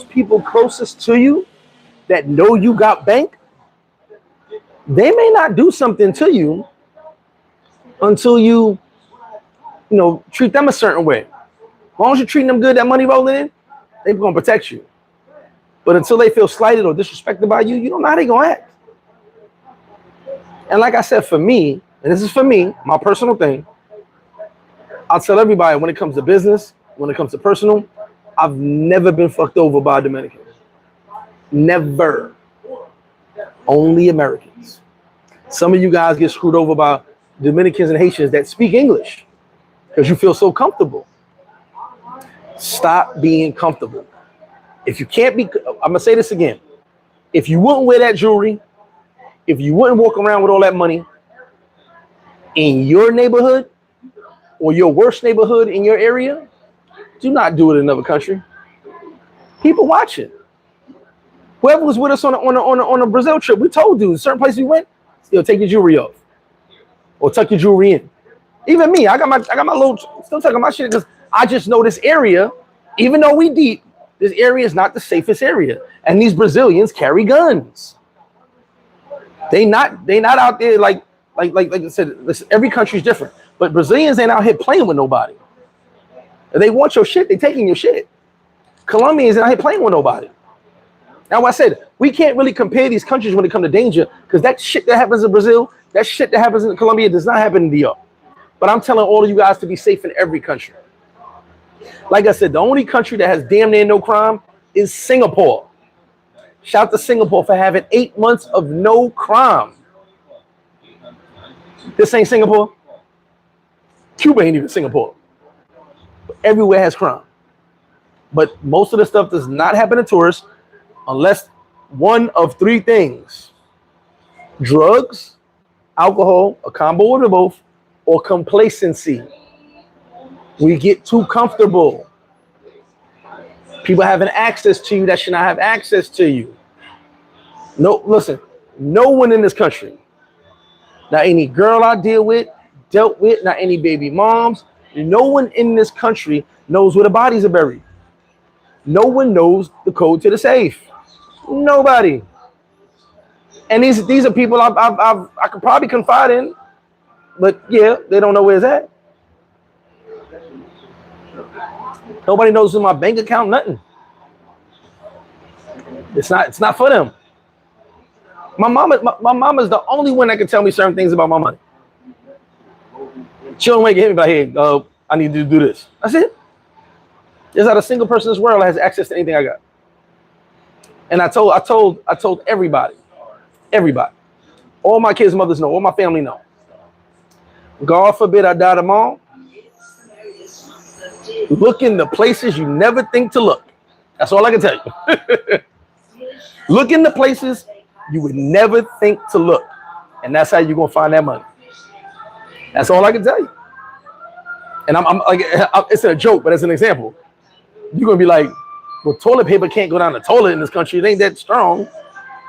people closest to you that know you got bank, they may not do something to you until you treat them a certain way. As long as you're treating them good, that money rolling in, they're going to protect you. But until they feel slighted or disrespected by you, you don't know how they're going to act. And like I said, for me, and this is for me, my personal thing, I'll tell everybody when it comes to business, when it comes to personal, I've never been fucked over by a Dominican. Never. Only Americans. Some of you guys get screwed over by Dominicans and Haitians that speak English because you feel so comfortable. Stop being comfortable. If you can't be, I'm going to say this again. If you wouldn't wear that jewelry, if you wouldn't walk around with all that money in your neighborhood or your worst neighborhood in your area, do not do it in another country. People watching. Whoever was with us on a Brazil trip, we told you certain places we went, take your jewelry off or tuck your jewelry in. Even me, I got my little, still tucking my shit because I just know this area, even though we deep, this area is not the safest area. And these Brazilians carry guns. They not out there like I said, listen, every country is different. But Brazilians ain't out here playing with nobody. If they want your shit, they taking your shit. Colombians ain't out here playing with nobody. Now, I said, we can't really compare these countries when it comes to danger because that shit that happens in Brazil, that shit that happens in Colombia does not happen in DR. But I'm telling all of you guys to be safe in every country. Like I said, the only country that has damn near no crime is Singapore. Shout to Singapore for having 8 months of no crime. This ain't Singapore. Cuba ain't even Singapore. Everywhere has crime. But most of the stuff does not happen to tourists unless one of three things: drugs, alcohol, a combo of both, or complacency. We get too comfortable. People having access to you that should not have access to you. No, listen, no one in this country, not any girl I dealt with, not any baby moms, no one in this country knows where the bodies are buried. No one knows the code to the safe. Nobody. And these are people I could probably confide in, but yeah, they don't know where it's at. Nobody knows in my bank account, nothing. It's not for them. My mama's the only one that can tell me certain things about my money. She don't make it hit me like, hey, I need to do this. That's it. There's not a single person in this world that has access to anything I got. And I told everybody. All my kids' mothers know, all my family know. God forbid I die tomorrow. Look in the places you never think to look. That's all I can tell you. Look in the places you would never think to look. And that's how you're going to find that money. That's all I can tell you. And I'm like, it's a joke, but as an example, you're going to be like, well, toilet paper can't go down the toilet in this country. It ain't that strong.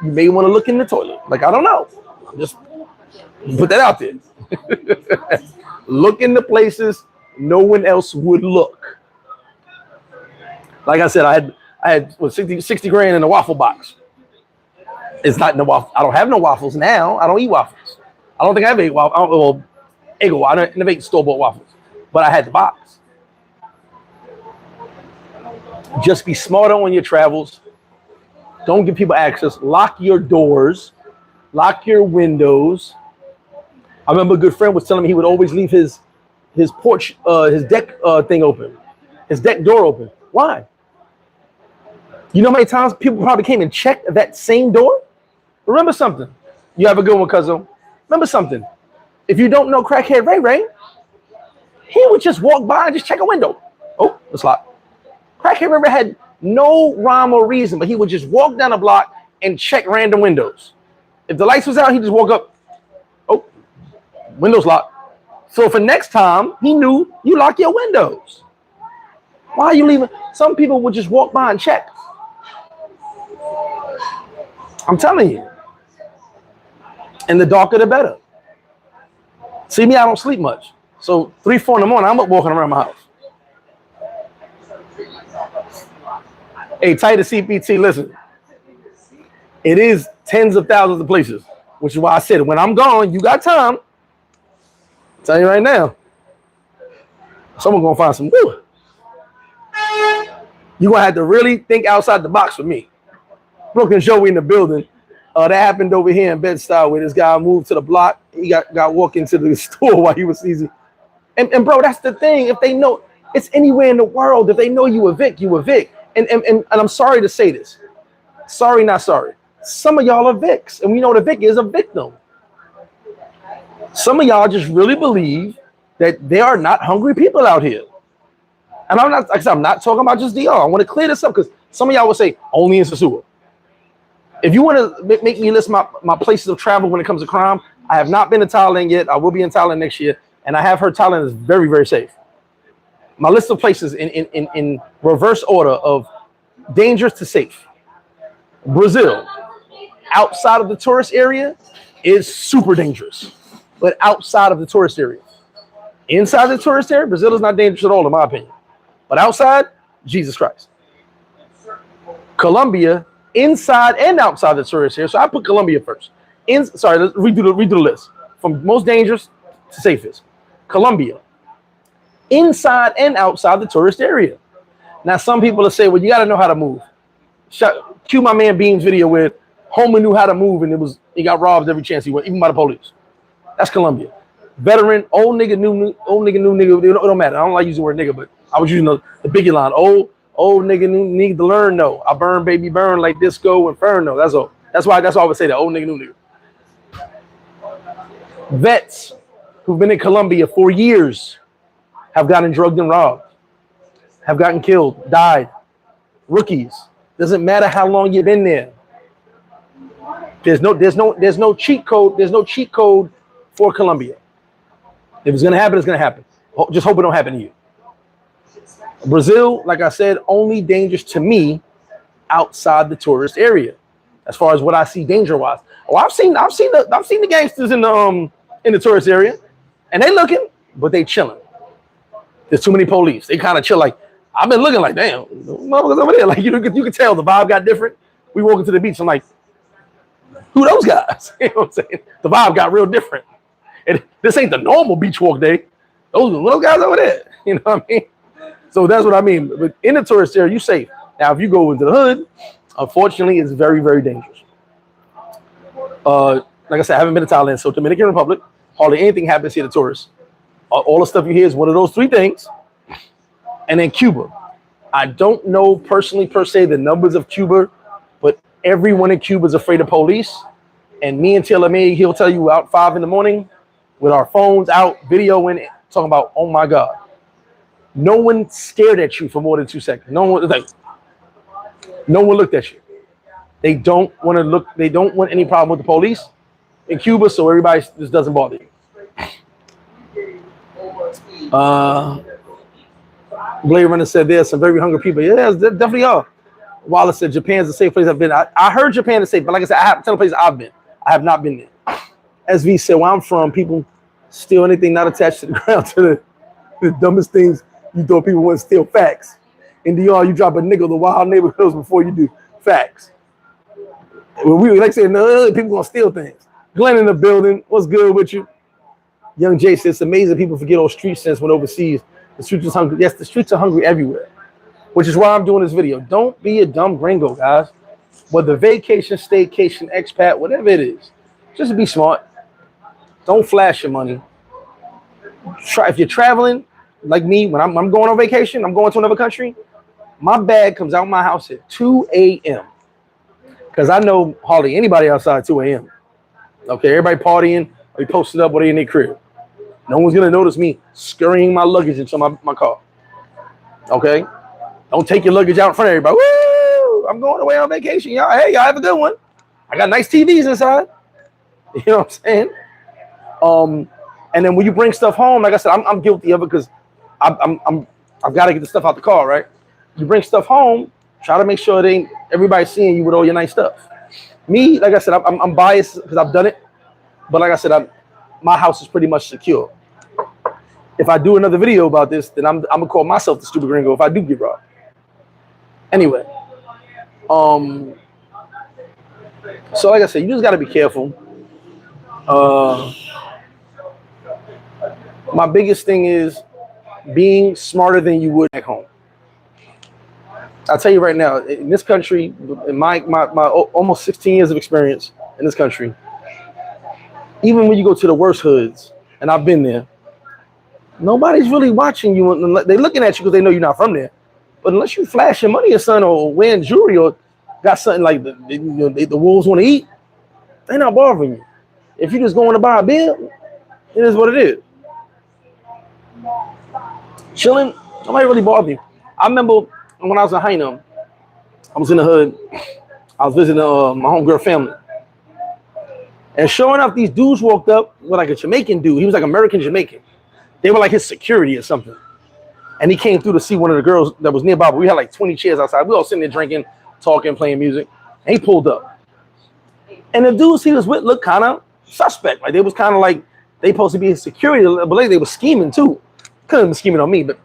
You may want to look in the toilet. Like, I don't know. Just put that out there. Look in the places no one else would look. Like I said, I had 60 grand in a waffle box. It's not in the waffle. I don't have no waffles now. I don't eat waffles. I don't think I ever ate waffles. I never ate store-bought waffles. But I had the box. Just be smarter on your travels. Don't give people access. Lock your doors. Lock your windows. I remember a good friend was telling me he would always leave his porch, his deck thing open. His deck door open. Why? You know how many times people probably came and checked that same door? Remember something. You have a good one, cousin. Remember something. If you don't know crackhead Ray Ray, he would just walk by and just check a window. Oh, it's locked. Crackhead Ray Ray had no rhyme or reason, but he would just walk down the block and check random windows. If the lights was out, he'd just walk up. Oh, window's locked. So for next time, he knew you lock your windows. Why are you leaving? Some people would just walk by and check. I'm telling you. And the darker, the better. See me, I don't sleep much. So 3, 4 in the morning, I'm up walking around my house. Hey, Tighter CPT, listen. It is tens of thousands of places, which is why I said, when I'm gone, you got time. I'll tell you right now. Someone's going to find some woo. You're going to have to really think outside the box for me. Brooke and Joey in the building. That happened over here in Bed-Stuy where this guy moved to the block. He got walked into the store while he was easy. And bro, that's the thing. If they know, it's anywhere in the world. If they know you a Vic, you a Vic. And I'm sorry to say this. Sorry, not sorry. Some of y'all are Vics. And we know the Vic is a victim. Some of y'all just really believe that there are not hungry people out here. And I'm not, like I said, I'm not talking about just DR. I want to clear this up because some of y'all will say only in Sosua. If you want to make me list my places of travel when it comes to crime, I have not been to Thailand yet. I will be in Thailand next year. And I have heard Thailand is very, very safe. My list of places in reverse order of dangerous to safe. Brazil, outside of the tourist area, is super dangerous. But outside of the tourist area. Inside the tourist area, Brazil is not dangerous at all, in my opinion. But outside, Jesus Christ. Colombia, inside and outside the tourist area. So I put Colombia first. Let's redo the list. From most dangerous to safest. Colombia, inside and outside the tourist area. Now, some people will say, well, you got to know how to move. Cue my man Bean's video where Homer knew how to move and he got robbed every chance he went, even by the police. That's Colombia. Veteran, old nigga, new nigga. It don't matter. I don't like using the word nigga, but I was using the biggie line. Old nigga, new need to learn. No, I burn, baby, burn like disco inferno. That's all. That's why I would say that. Old nigga, new nigga. Vets who've been in Colombia for years have gotten drugged and robbed, have gotten killed, died. Rookies. Doesn't matter how long you've been there. There's no cheat code. There's no cheat code for Colombia. If it's gonna happen, it's gonna happen. Just hope it don't happen to you. Brazil, like I said, only dangerous to me outside the tourist area, as far as what I see danger-wise. Oh, I've seen the gangsters in the tourist area, and they looking, but they chilling. There's too many police. They kind of chill. Like I've been looking like, damn, motherfuckers over there. Like you can tell the vibe got different. We walking to the beach. I'm like, who those guys? You know what I'm saying? The vibe got real different. And this ain't the normal beach walk day. Those little guys over there. You know what I mean? So that's what I mean. But in the tourist area, you're safe. Now, if you go into the hood, unfortunately, it's very, very dangerous. Like I said, I haven't been to Thailand. So Dominican Republic, hardly anything happens here to tourists. All the stuff you hear is one of those three things. And then Cuba. I don't know personally, per se, the numbers of Cuba, but everyone in Cuba is afraid of police. And me and Taylor May, he'll tell you out 5 in the morning with our phones out, videoing, talking about, oh my God. No one stared at you for more than 2 seconds. No one looked at you. They don't want to look, they don't want any problem with the police in Cuba, so everybody just doesn't bother you. Blade Runner said there's some very hungry people. Yeah, there definitely are. Wallace said Japan's a safe place I've been. I heard Japan is safe, but like I said, I have to tell the places I've been. I have not been there. SV said, where I'm from, people steal anything not attached to the ground to the dumbest things you thought people wouldn't steal. Facts. In DR, you drop a nigga the wild neighborhoods before you do. Facts. Well, we like saying, no, people gonna steal things. Glenn in the building, what's good with you? Young Jay says, it's amazing people forget all street sense when overseas. The streets are hungry. Yes, the streets are hungry everywhere, which is why I'm doing this video. Don't be a dumb gringo, guys. Whether vacation, staycation, expat, whatever it is, just be smart. Don't flash your money. If you're traveling, like me, when I'm going on vacation, I'm going to another country, my bag comes out my house at 2 a.m. because I know hardly anybody outside 2 a.m. Okay, everybody partying, they posted up or they in their crib. No one's gonna notice me scurrying my luggage into my car. Okay? Don't take your luggage out in front of everybody. Woo! I'm going away on vacation, y'all. Hey, y'all have a good one. I got nice TVs inside. You know what I'm saying? And then when you bring stuff home, like I said, I'm guilty of it because I've got to get the stuff out the car, right? You bring stuff home, try to make sure it ain't everybody seeing you with all your nice stuff. Me, like I said, I'm biased because I've done it, but like I said, my house is pretty much secure. If I do another video about this, then I'm gonna call myself the stupid gringo if I do get robbed. Anyway, so like I said, you just got to be careful. My biggest thing is being smarter than you would back home. I'll tell you right now, in this country, in my almost 16 years of experience in this country, even when you go to the worst hoods, and I've been there, nobody's really watching you. They're looking at you because they know you're not from there. But unless you flash your money or something, or wearing jewelry, or got something like the wolves want to eat, they're not bothering you. If you just going to buy a bill, it is what it is. Chilling, nobody really bothered you. I remember when I was in Hainam, I was in the hood. I was visiting my homegirl family. And sure enough, these dudes walked up with like a Jamaican dude. He was like American Jamaican. They were like his security or something. And he came through to see one of the girls that was nearby. But we had like 20 chairs outside. We all sitting there drinking, talking, playing music. And he pulled up. And the dudes he was with looked kind of suspect. Like they was kind of like they supposed to be his security, but like they were scheming too. Couldn't have been scheming on me, but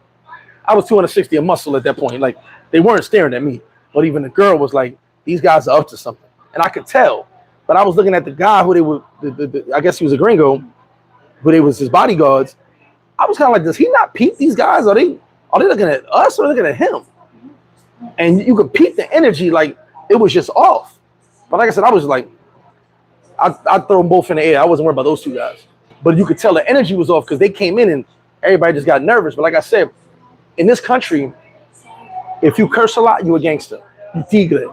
I was 260 of muscle at that point. Like they weren't staring at me. But even the girl was like, these guys are up to something. And I could tell. But I was looking at the guy who they were, I guess he was a gringo, who they was his bodyguards. I was kind of like, does he not peep these guys? Are they looking at us or looking at him? And you could peep the energy, like it was just off. But like I said, I was like, I throw them both in the air. I wasn't worried about those two guys. But you could tell the energy was off because they came in and everybody just got nervous. But like I said, in this country, if you curse a lot, you a gangster. You tigre.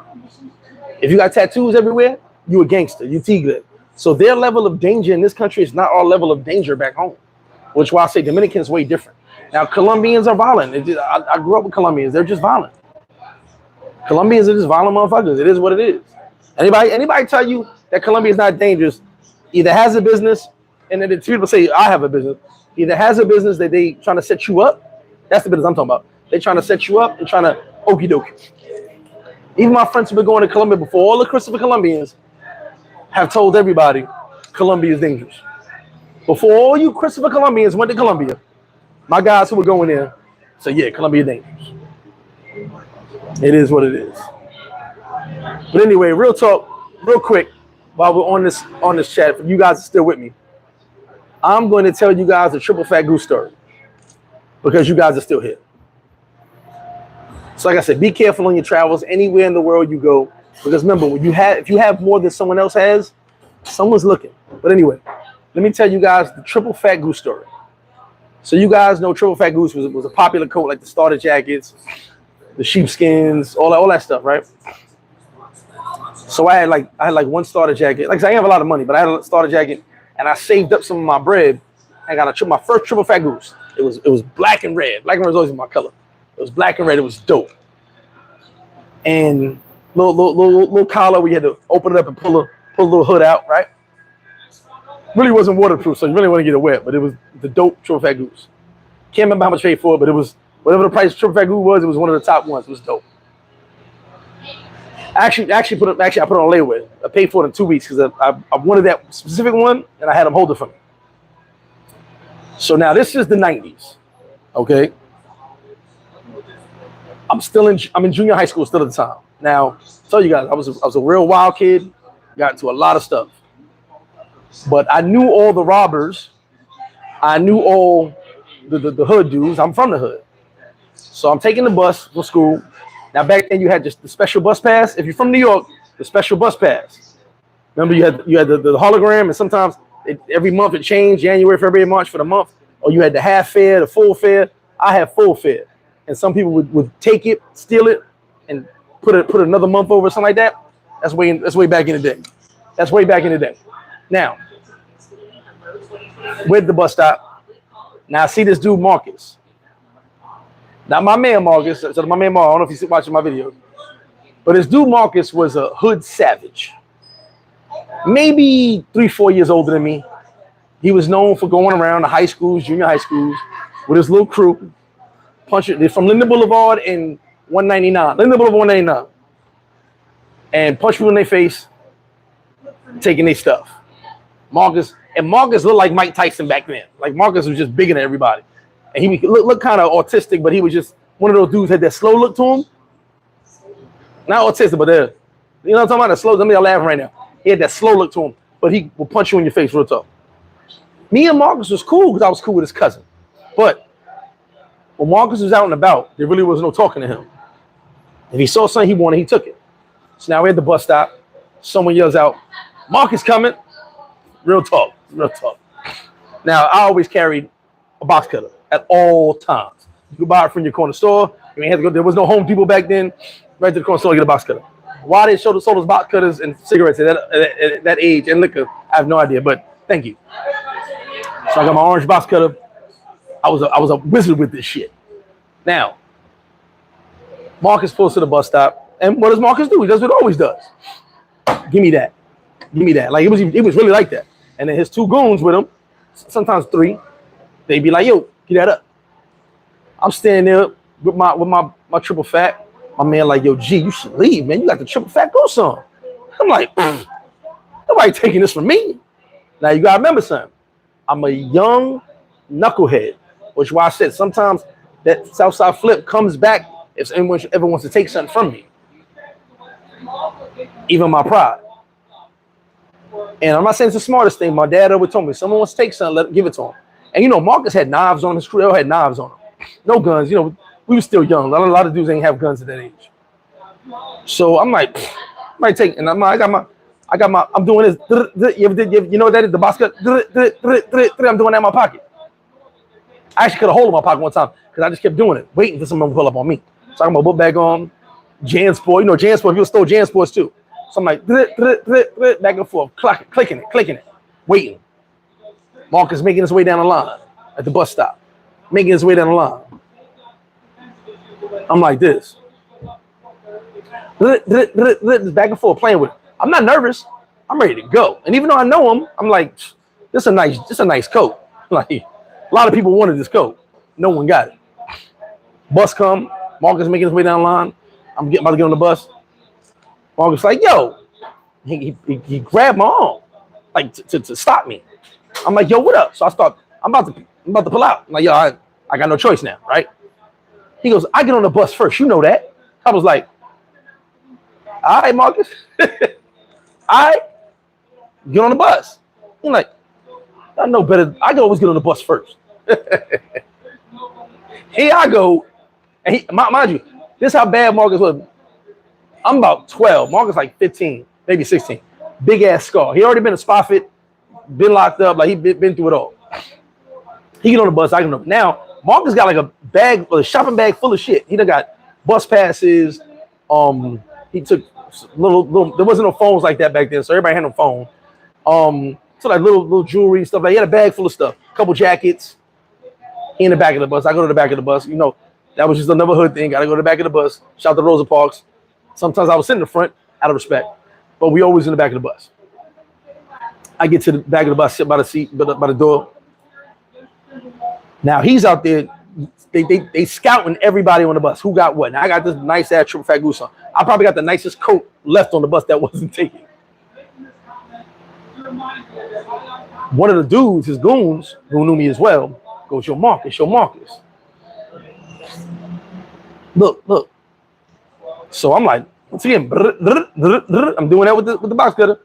If you got tattoos everywhere, you a gangster. You tigre. So their level of danger in this country is not our level of danger back home, which is why I say Dominicans way different. Now, Colombians are violent. I grew up with Colombians. They're just violent. Colombians are just violent motherfuckers. It is what it is. Anybody tell you that Colombia is not dangerous, either has a business, and then the people say, I have a business, either has a business that they trying to set you up. That's the business I'm talking about. They trying to set you up and trying to okie dokie. Even my friends who have been going to Colombia before, all the Christopher Colombians have told everybody Colombia is dangerous. Before all you Christopher Colombians went to Colombia, my guys who were going there said, yeah, Colombia is dangerous. It is what it is. But anyway, real talk, real quick, while we're on this chat, if you guys are still with me, I'm going to tell you guys a triple fat goose story because you guys are still here. So like I said, be careful on your travels anywhere in the world you go, because remember, if you have more than someone else has, someone's looking. But anyway, let me tell you guys the triple fat goose story. So you guys know triple fat goose was a popular coat, like the starter jackets, the sheepskins, all that stuff, right? So I had like one starter jacket. Like I said, I didn't have a lot of money, but I had a starter jacket, and I saved up some of my bread. I got my first triple fat goose. It was black and red. Black and red was always my color. It was black and red. It was dope. And little collar, we had to open it up and pull a little hood out, right? Really wasn't waterproof, so you really want to get it wet, but it was the dope triple fat goose. Can't remember how much I paid for it, but it was whatever the price of triple fat goose was. It was one of the top ones. It was dope. I put it on layaway. I paid for it in 2 weeks because I wanted that specific one, and I had them hold it for me. So now this is the 90s, okay? I'm in junior high school still at the time. Now, I'll tell you guys, I was a real wild kid. Got into a lot of stuff, but I knew all the robbers. I knew all the hood dudes. I'm from the hood, so I'm taking the bus for school. Now back then you had just the special bus pass. If you're from New York, the special bus pass. Remember you had the hologram, and sometimes every month it changed, January, February, March for the month. Or you had the half fare, the full fare. I had full fare, and some people would take it, steal it, and put another month over, something like that. That's way back in the day. That's way back in the day. Now, we're at the bus stop. Now I see this dude Marcus. Not my man Marcus. So my man Marcus, I don't know if he's watching my video, but this dude Marcus was a hood savage. Maybe 3-4 years older than me. He was known for going around the high schools, junior high schools, with his little crew, punching. They're from Linden Boulevard and 199. Linden Boulevard 199. And punch people in their face, taking their stuff. Marcus looked like Mike Tyson back then. Like Marcus was just bigger than everybody. And he looked kind of autistic, but he was just one of those dudes had that slow look to him. Not autistic, but you know what I'm talking about? The slow. Let me laugh right now. He had that slow look to him, but he will punch you in your face real tough. Me and Marcus was cool because I was cool with his cousin. But when Marcus was out and about, there really was no talking to him. If he saw something he wanted, he took it. So now we're at the bus stop. Someone yells out, Marcus coming. Real talk. Now, I always carried a box cutter at all times. You could buy it from your corner store. You ain't have to go. There was no Home Depot back then. Right to the corner store, get a box cutter. Why they sold those box cutters and cigarettes at that age and liquor, I have no idea. But thank you. So I got my orange box cutter. I was a wizard with this shit. Now, Marcus pulls to the bus stop, and what does Marcus do? He does what he always does. Give me that. Like it was really like that. And then his two goons with him, sometimes three, they be like, "Yo, get that up." I'm standing there with my triple fat. My man like, "Yo, G, you should leave, man. You got the triple fat goose on." I'm like, nobody taking this from me. Now you gotta remember something. I'm a young knucklehead, which is why I said sometimes that Southside flip comes back if anyone ever wants to take something from me. Even my pride. And I'm not saying it's the smartest thing. My dad always told me, someone wants to take something, give it to him. And Marcus had knives on his crew. They all had knives on him. No guns. We were still young. A lot of dudes ain't have guns at that age. So I'm like, I might take, and I I'm doing this. You know what that is? The box cut. I'm doing that in my pocket. I actually cut a hole in my pocket one time because I just kept doing it, waiting for someone to pull up on me. So I got my book bag on, Jansport. You know, Jansport, people stole Jansports too. So I'm like, back and forth, clicking it, waiting. Marcus making his way down the line at the bus stop, making his way down the line. I'm like this. Back and forth, playing with it. I'm not nervous. I'm ready to go. And even though I know him, I'm like, this is a nice coat. Like, a lot of people wanted this coat. No one got it. Bus come. Marcus making his way down the line. I'm about to get on the bus. Marcus like, yo. He grabbed my arm, like to stop me. I'm like, yo, what up? So I'm about to pull out. I'm like, yo, I got no choice now, right? He goes, I get on the bus first. You know that. I was like, all right, Marcus. All right. Get on the bus. He's like, I know better. I can always get on the bus first. Here I go. And mind you, this is how bad Marcus was. I'm about 12. Marcus like 15, maybe 16. Big ass scar. He already been a spot fit, been locked up. Like he been through it all. He get on the bus. I can know. Now, Marcus got like a shopping bag full of shit. He done got bus passes. He took little. There wasn't no phones like that back then, so everybody had no phone. So like little jewelry and stuff. Like he had a bag full of stuff. A couple jackets. He in the back of the bus. I go to the back of the bus. You know, that was just another hood thing. Gotta go to the back of the bus. Shout out to Rosa Parks. Sometimes I was sitting in the front out of respect, but we always in the back of the bus. I get to the back of the bus, sit by the seat, by the door. Now he's out there. They scouting everybody on the bus. Who got what? Now I got this nice ass triple fat goose on. I probably got the nicest coat left on the bus that wasn't taken. One of the dudes, his goons, who knew me as well, goes, yo, Marcus. Look. So I'm like, once again, I'm doing that with the box cutter.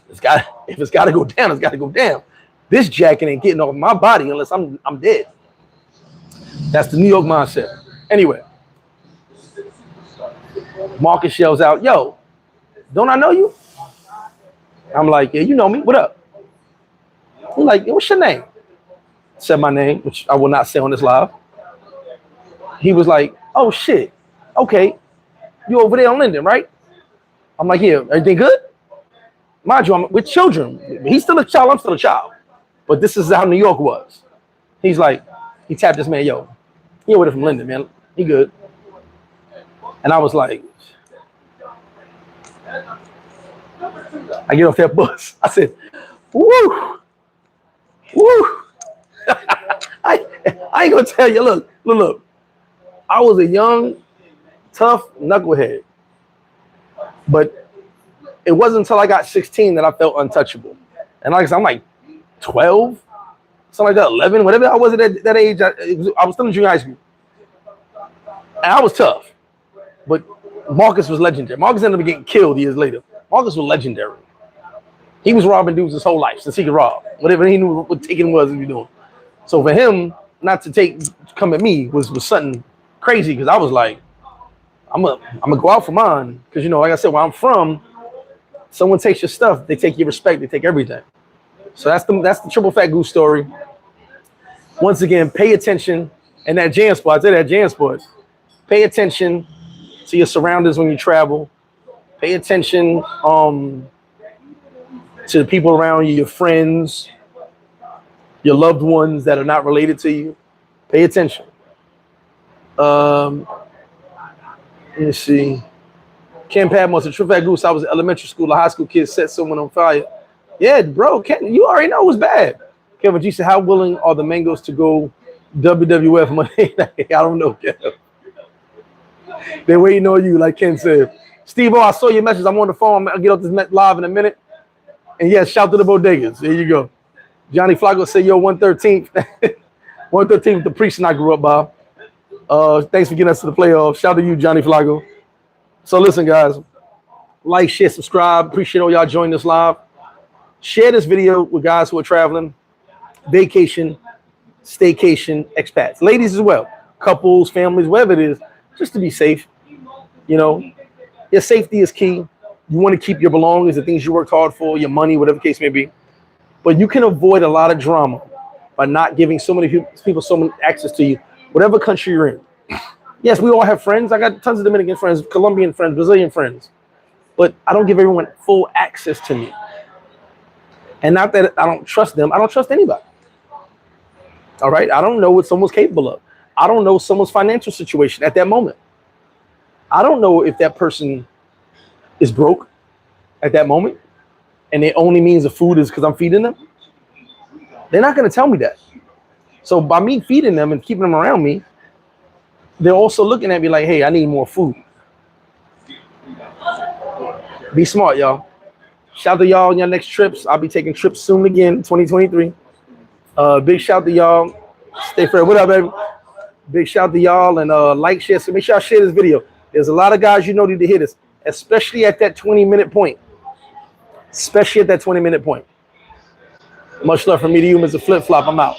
If it's gotta go down, it's gotta go down. This jacket ain't getting off my body unless I'm dead. That's the New York mindset. Anyway, Marcus yells out, yo, don't I know you? I'm like, yeah, you know me. What up? He's like, yo, what's your name? Said my name, which I will not say on this live. He was like, oh shit, okay. You over there on Linden, right? I'm like, yeah, everything good? Mind you, I'm with children. He's still a child, I'm still a child. But this is how New York was. He's like, he tapped this man, yo, he over there from Linden, man. He good. And I was like, I get off that bus. I said, woo. I ain't gonna tell you, look. I was a young, tough knucklehead. But it wasn't until I got 16 that I felt untouchable. And like I said, I'm like 12, something like that, 11, whatever I was at that age. I was still in junior high school. And I was tough. But Marcus was legendary. Marcus ended up getting killed years later. Marcus was legendary. He was robbing dudes his whole life since he could rob. Whatever he knew what taking was, he was doing. So for him not to come at me was something crazy, because I was like, I'm gonna go out for mine. Because, you know, like I said, where I'm from, someone takes your stuff, they take your respect, they take everything. So that's the triple fat goose story. Once again, pay attention. And that Jansport, I said that Jansport, pay attention to your surroundings when you travel. Pay attention to the people around you, your friends, your loved ones that are not related to you. Pay attention. Let me see. Ken Padmore said, Triple Fat Goose, I was in elementary school, a high school kid set someone on fire. Yeah, bro, Ken, you already know it was bad. Kevin G said, how willing are the Mangoes to go WWF Monday night? I don't know, Kevin. They're waiting on you, like Ken said. Steve, I saw your message. I'm on the phone. I'll get off this live in a minute. And yes, shout to the bodegas. There you go. Johnny Flacco said, yo, 113th. 113th, the precinct I grew up by. Thanks for getting us to the playoffs. Shout out to you, Johnny Flacco. So listen, guys. Like, share, subscribe. Appreciate all y'all joining us live. Share this video with guys who are traveling, vacation, staycation, expats. Ladies as well. Couples, families, whatever it is. Just to be safe. You know, your safety is key. You want to keep your belongings, the things you worked hard for, your money, whatever the case may be. But you can avoid a lot of drama by not giving so many people so much access to you, whatever country you're in. Yes, we all have friends. I got tons of Dominican friends, Colombian friends, Brazilian friends. But I don't give everyone full access to me. And not that I don't trust them. I don't trust anybody. All right? I don't know what someone's capable of. I don't know someone's financial situation at that moment. I don't know if that person is broke at that moment and their only means of food is because I'm feeding them. They're not going to tell me that. So by me feeding them and keeping them around me, they're also looking at me like, hey, I need more food. Be smart, y'all. Shout out to y'all on your next trips. I'll be taking trips soon again, 2023. Big shout to y'all. Stay fair. What up, baby? Big shout to y'all and like, share. So make sure y'all share this video. There's a lot of guys you know need to hear this, especially at that 20-minute point. Especially at that 20-minute point. Much love from me to you, MrFlipFlop. I'm out.